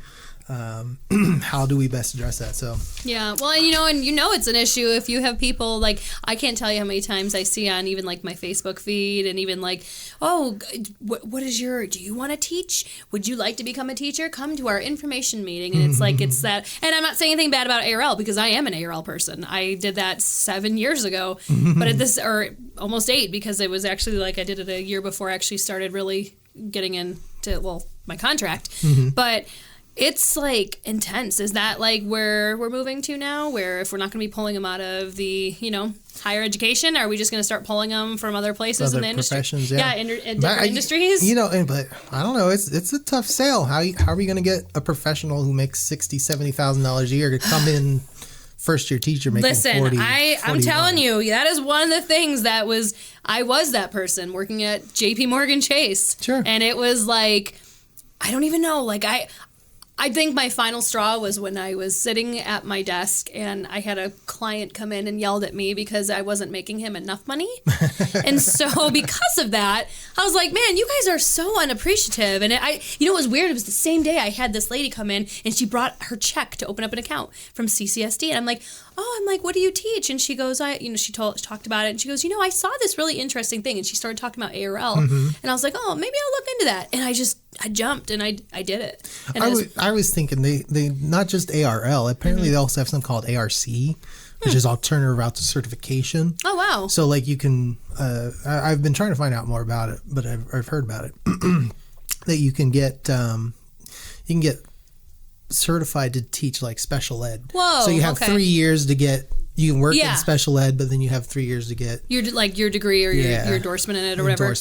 How do we best address that? So yeah, well, it's an issue if you have people like, I can't tell you how many times I see on even like my Facebook feed, and even like, oh, what is do you want to teach? Would you like to become a teacher? Come to our information meeting. And it's like, it's that, and I'm not saying anything bad about ARL, because I am an ARL person. I did that 7 years ago, but or almost 8, because it was actually like I did it a year before I actually started really getting into my contract, but it's like intense. Is that like where we're moving to now, where if we're not going to be pulling them out of the, higher education, are we just going to start pulling them from other places in the industry? Professions, in different industries? But I don't know. It's a tough sale. How are we going to get a professional who makes $60,000, $70,000 a year to come in first year teacher making I'm telling you, that is one of the things that I was that person working at JP Morgan Chase. Sure. And it was like, I don't even know, like I think my final straw was when I was sitting at my desk and I had a client come in and yelled at me because I wasn't making him enough money. And so because of that, I was like, man, you guys are so unappreciative. And what was weird? It was the same day I had this lady come in and she brought her check to open up an account from CCSD. And I'm like, what do you teach? And she goes, she talked about it. And she goes, I saw this really interesting thing. And she started talking about ARL. And I was like, oh, maybe I'll look into that. And I jumped and I did it. And I was thinking they not just ARL. Apparently they also have something called ARC, which is alternative route to certification. Oh, wow. So like you can, I've been trying to find out more about it, but I've heard about it, that you can get certified to teach like special ed. Whoa. So you have 3 years to get, you can work in special ed, but then you have 3 years to get your degree or your endorsement in it or whatever.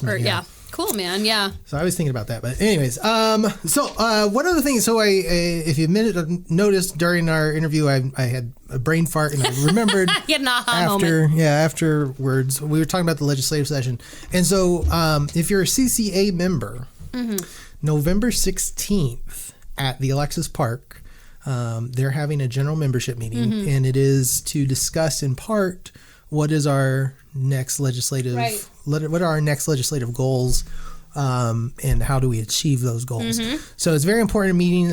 Cool, man. Yeah. So I was thinking about that, but anyways, one other thing. So if you noticed during our interview, I had a brain fart and I remembered you had an aha moment. Afterwards, we were talking about the legislative session. And so if you're a CCA member, November 16th at the Alexis Park, they're having a general membership meeting, and it is to discuss in part what is our next legislative, what are our next legislative goals, and how do we achieve those goals. So it's a very important meeting.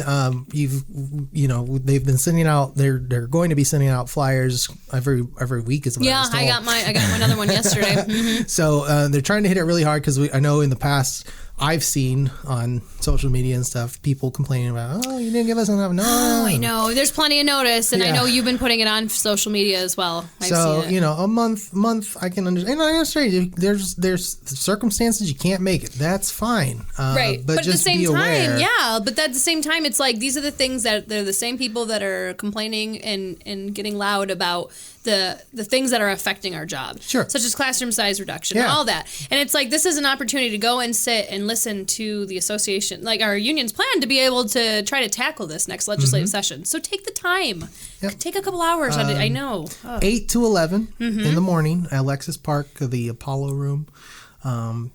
They've been sending out, they're going to be sending out flyers every week as well. I got another one yesterday. So they're trying to hit it really hard because I know in the past I've seen on social media and stuff people complaining about, you didn't give us enough notice. Oh, I know. There's plenty of notice, and I know you've been putting it on social media as well. I've seen it. A month I can understand. And I understand there's circumstances you can't make it. That's fine. Right. But at the just same be time, aware. but at the same time, it's like these are the things that they're the same people that are complaining and getting loud about the things that are affecting our job. Sure. Such as classroom size reduction and all that. And it's like this is an opportunity to go and sit and listen to the association, like our union's plan to be able to try to tackle this next legislative session. So take the time. Yep. Take a couple hours on it. I know. 8 to 11 in the morning at Alexis Park, the Apollo Room.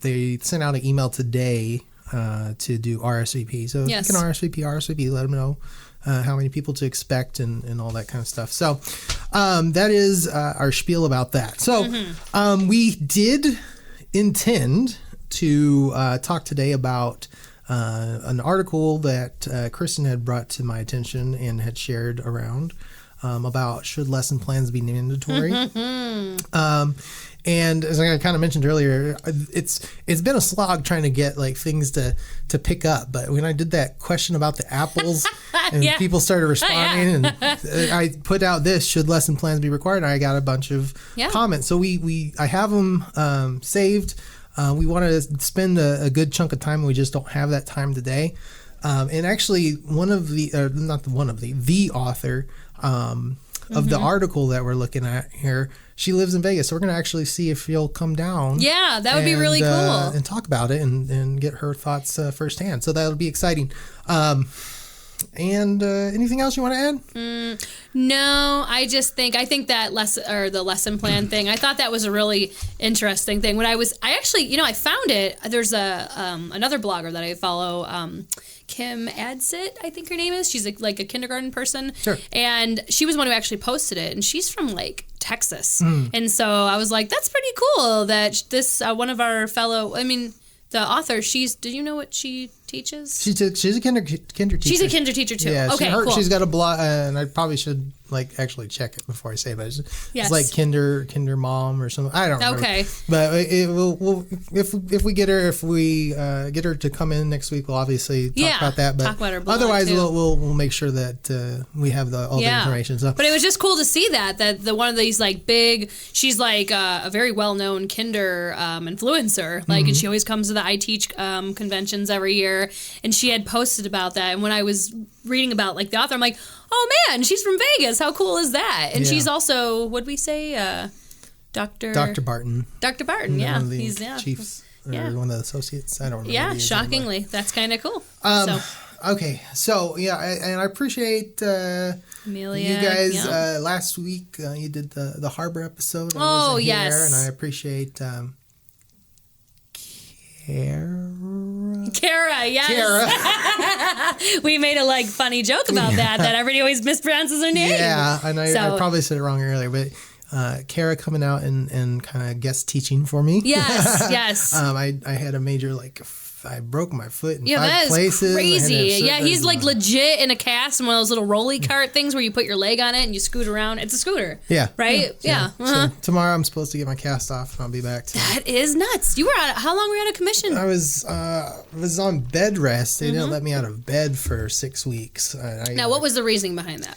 They sent out an email today to do RSVP. So you can RSVP, let them know how many people to expect and all that kind of stuff. So that is our spiel about that. So we did intend to talk today about an article that Kristan had brought to my attention and had shared around about should lesson plans be mandatory. And as I kind of mentioned earlier, it's been a slog trying to get like things to pick up. But when I did that question about the apples and people started responding, and I put out this, should lesson plans be required? And I got a bunch of comments. So I have them saved. We want to spend a good chunk of time, and we just don't have that time today. And actually, the author of the article that we're looking at here, she lives in Vegas. So we're going to actually see if she'll come down. Yeah, that would be really cool. And talk about it and get her thoughts firsthand. So that'll be exciting. And anything else you want to add? No, I think that the lesson plan thing, I thought that was a really interesting thing. When I actually, I found it. There's another blogger that I follow, Kim Adsit, I think her name is. She's like a kindergarten person. Sure. And she was one who actually posted it, and she's from like Texas. And so I was like, that's pretty cool that this one of our fellow, the author, do you know what she teaches? She's a kinder teacher. She's a kinder teacher too. Yeah, okay, cool. She's got a blog, and I probably should actually check it before I say it. But it's like kinder mom or something. I don't know. Okay. But if we get her to come in next week, we'll obviously talk about that. But talk about her blog otherwise, too. we'll make sure that we have all the information. So. But it was just cool to see that the one of these like big. She's like a very well known kinder influencer. Like, and she always comes to the I Teach conventions every year. And she had posted about that. And when I was reading about like the author, I'm like, oh man, she's from Vegas. How cool is that? And she's also, what'd we say? Dr. Barton. Dr. Barton, one of the chiefs or one of the associates. I don't remember. Yeah, shockingly. That's kind of cool. Okay, so and I appreciate Amelia, you guys. Last week you did the Harbor episode. Oh, yes. Here, and I appreciate Kara, yes. We made a like funny joke about that everybody always mispronounces her name. Yeah, and I probably said it wrong earlier, but Kara coming out and kind of guest teaching for me. Yes. I had a major I broke my foot in 5 places. Crazy. Yeah, he's like legit in a cast in one of those little rolly cart things where you put your leg on it and you scoot around. It's a scooter. Yeah. Right? Yeah. So tomorrow I'm supposed to get my cast off and I'll be back. That is nuts. You were how long were you out of commission? I was on bed rest. They didn't let me out of bed for 6 weeks. Now, what was the reasoning behind that?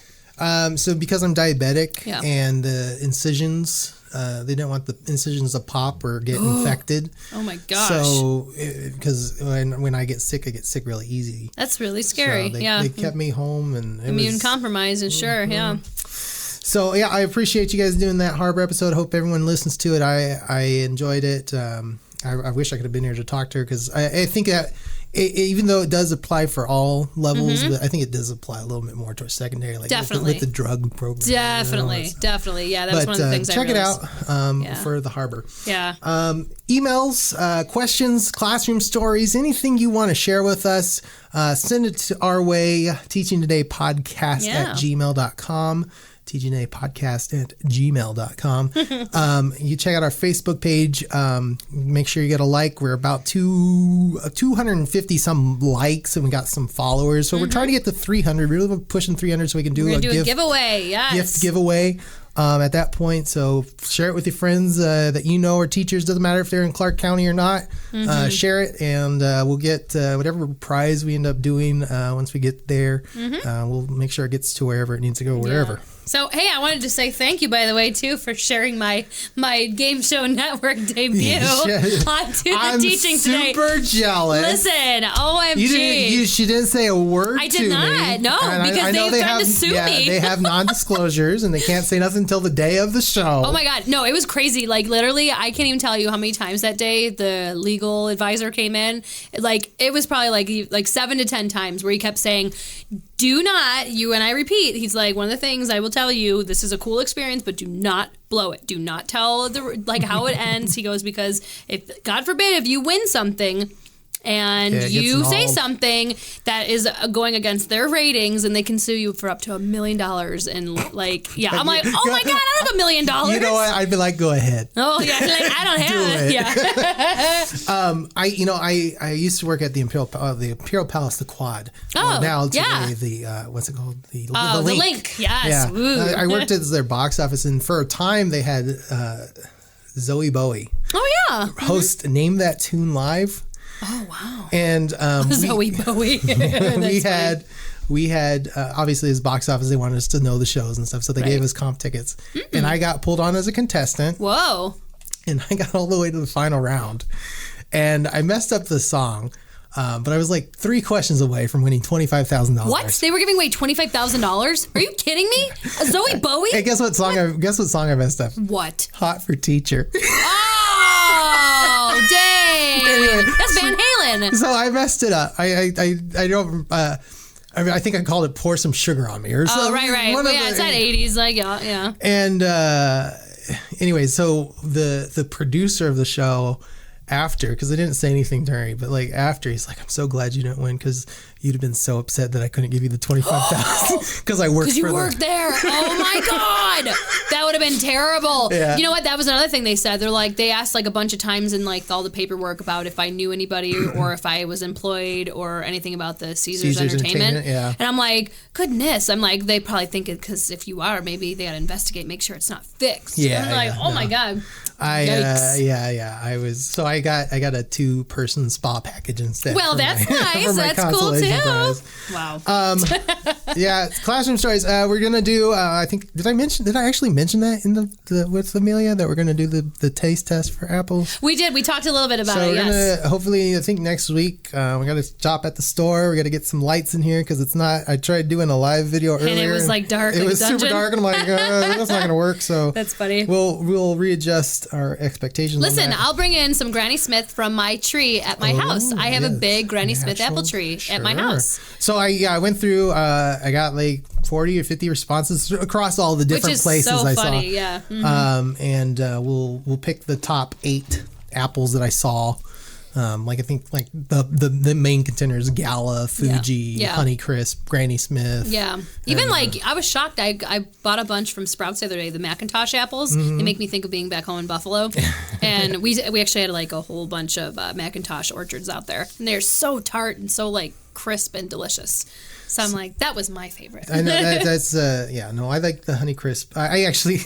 So because I'm diabetic Yeah. and the incisions, they didn't want the incisions to pop or get infected. Oh my gosh. So because when I get sick really easy. That's really scary. So Yeah. they kept me home and Immune compromise is sure. Yeah. So yeah, I appreciate you guys doing that Harbor episode. Hope everyone listens to it. I enjoyed it. I wish I could have been here to talk to her because I think that even though it does apply for all levels, but I think it does apply a little bit more towards secondary, like Definitely. with the drug program. Definitely. Yeah, that was one of the things I check realized. it out for the Harbor. Yeah. Emails, questions, classroom stories, anything you want to share with us, send it to our way, Teaching Today Podcast at gmail.com. tgnapodcast@gmail.com. You check out our Facebook page. Make sure you get a like. We're about 250 some likes, and we got some followers. So we're trying to get to 300. We're really pushing 300 so we can do a giveaway. Yes. gift giveaway at that point. So share it with your friends that you know are teachers. Doesn't matter if they're in Clark County or not. Share it, and we'll get whatever prize we end up doing once we get there. We'll make sure it gets to wherever it needs to go, wherever. Yeah. So, hey, I wanted to say thank you, by the way, too, for sharing my Game Show Network debut onto the Teaching Today. I'm super jealous. Listen, OMG. She didn't say a word to me. I did not, no, because they threatened to sue me. They have non-disclosures, and they can't say nothing until the day of the show. Oh, my God. No, it was crazy. Like, literally, I can't even tell you how many times that day the legal advisor came in. Like, it was probably like 7 to 10 times where he kept saying, do not, and I repeat, he's like, one of the things I will tell you, this is a cool experience, but do not blow it. Do not tell how it ends. He goes, because if, God forbid, if you win something and you say something that is going against their ratings, and they can sue you for up to $1 million. And I'm like, oh my God, I don't have $1 million. You know what? I'd be like, go ahead. Oh yeah, like I don't have it. Yeah. I used to work at the Imperial Palace, the Quad. Now today the what's it called? The Link. Yes. Yeah. I worked at their box office, and for a time they had Zoe Bowie. Oh yeah. Host Name That Tune Live. Oh wow! And Zoe Bowie. we had obviously as box office, they wanted us to know the shows and stuff, so they gave us comp tickets, and I got pulled on as a contestant. Whoa! And I got all the way to the final round, and I messed up the song, but I was like 3 questions away from winning $25,000. What? They were giving away $25,000? Are you kidding me? Zoe Bowie? Hey, guess what song I messed up? What? Hot for Teacher. Oh, dang! Anyway, that's Van Halen. So I messed it up. I don't. I think I called it "Pour Some Sugar on Me" or something. Oh, right. Well, it's that 80s, like yeah. And anyway, so the producer of the show, after, because I didn't say anything during, but like after, he's like, "I'm so glad you didn't win, because you'd have been so upset that I couldn't give you the $25,000 because I worked." Because you worked there. Oh my God, that would have been terrible. Yeah. You know what? That was another thing they said. They're like, they asked like a bunch of times in like all the paperwork about if I knew anybody or if I was employed or anything about the Caesars Entertainment. Yeah. And I'm like, goodness. I'm like, they probably think it because if you are, maybe they got to investigate, make sure it's not fixed. Yeah. And I'm like, oh my God. I was, so I got a 2-person spa package instead. Well, that's nice. That's cool too. Prize. Wow. Yeah, classroom stories. We're gonna do. I think did I actually mention that in the with Amelia that we're gonna do the taste test for apples? We did. We talked a little bit about it. So we're yes. gonna hopefully, I think next week we gotta shop at the store. We gotta get some lights in here because it's not. I tried doing a live video earlier, and it was like dark. It was super dark, and I'm like, that's not gonna work. So that's funny. We'll readjust our expectations. Listen, I'll bring in some Granny Smith from my tree at my house. I have a big Granny Smith apple tree at my house. So I went through. I got like 40 or 50 responses across all the different places so I funny, saw. Yeah. Mm-hmm. And we'll pick the top 8 apples that I saw. Like I think like the main contenders: Gala, Fuji, Honeycrisp, Granny Smith. Yeah, even like I was shocked. I bought a bunch from Sprouts the other day. The Macintosh apples. Mm-hmm. They make me think of being back home in Buffalo. And we actually had like a whole bunch of Macintosh orchards out there, and they're so tart and so like crisp and delicious. So I'm like, that was my favorite. I know that's I like the Honeycrisp. I actually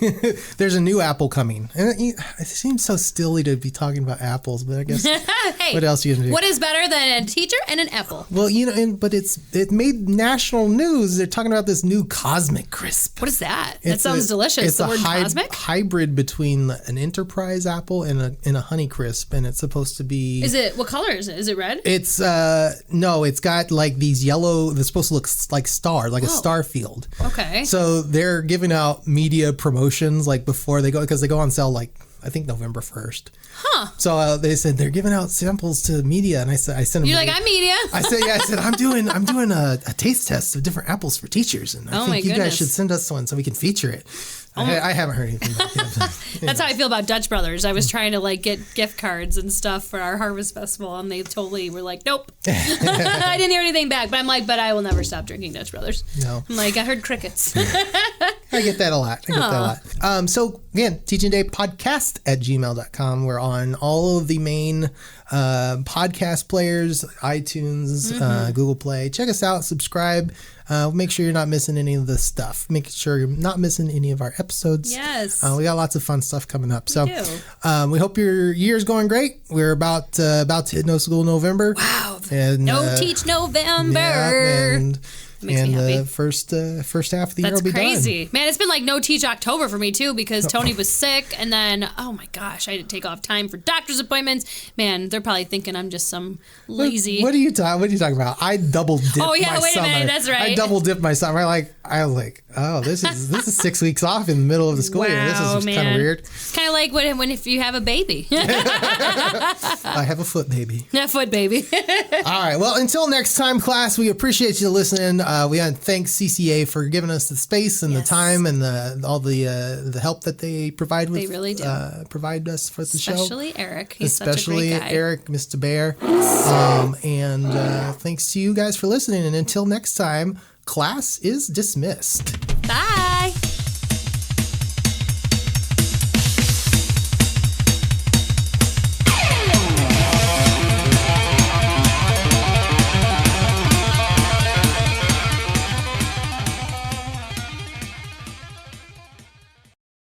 there's a new apple coming, and it seems so silly to be talking about apples, but I guess hey, what else are you gonna do? What is better than a teacher and an apple? Well, but it made national news. They're talking about this new Cosmic Crisp. What is that? That sounds delicious. It's the word cosmic? Hybrid between an Enterprise apple and a Honeycrisp, and it's supposed to be. What color is it? Is it red? It's no, it's got like these yellow. They're supposed to look like stars, like a star field. Okay. So they're giving out media promotions like before they go, because they go on sale like I think November 1st. Huh. So they said they're giving out samples to media, and I sent them. You're like, I'm media. I said I'm doing a taste test of different apples for teachers, and I think you guys should send us one so we can feature it. I haven't heard anything about it. That's how I feel about Dutch Brothers. I was trying to like get gift cards and stuff for our Harvest Festival, and they totally were like, nope. I didn't hear anything back, but I'm like, but I will never stop drinking Dutch Brothers. No. I'm like, I heard crickets. I get that a lot. So again, Teaching Day Podcast at gmail.com. We're on all of the main podcast players, iTunes, Google Play. Check us out, subscribe. Make sure you're not missing any of the stuff. Make sure you're not missing any of our episodes. Yes. We got lots of fun stuff coming up. We so do. We hope your year's going great. We're about to hit No School November. Wow. And, No Teach November. Yeah, Makes me happy. The first half of the year will be That's crazy. done. Man, it's been like no Teach October for me too, because Tony was sick, and then oh my gosh, I had to take off time for doctor's appointments. Man, they're probably thinking I'm just some lazy. What are you talking about? I double dipped my summer. Oh yeah, wait a minute, that's right. I double dipped my summer. I was like, oh, this is 6 weeks off in the middle of the school year. This is kind of weird. It's kind of like when if you have a baby. I have a foot baby. A foot baby. All right. Well, until next time, class, we appreciate you listening. We want to thank CCA for giving us the space and the time and all the help that they provide with. They really do. Provide us for the show. Especially Eric. He's Especially such a great guy. Eric, Mr. Bear. And thanks to you guys for listening. And until next time, class is dismissed.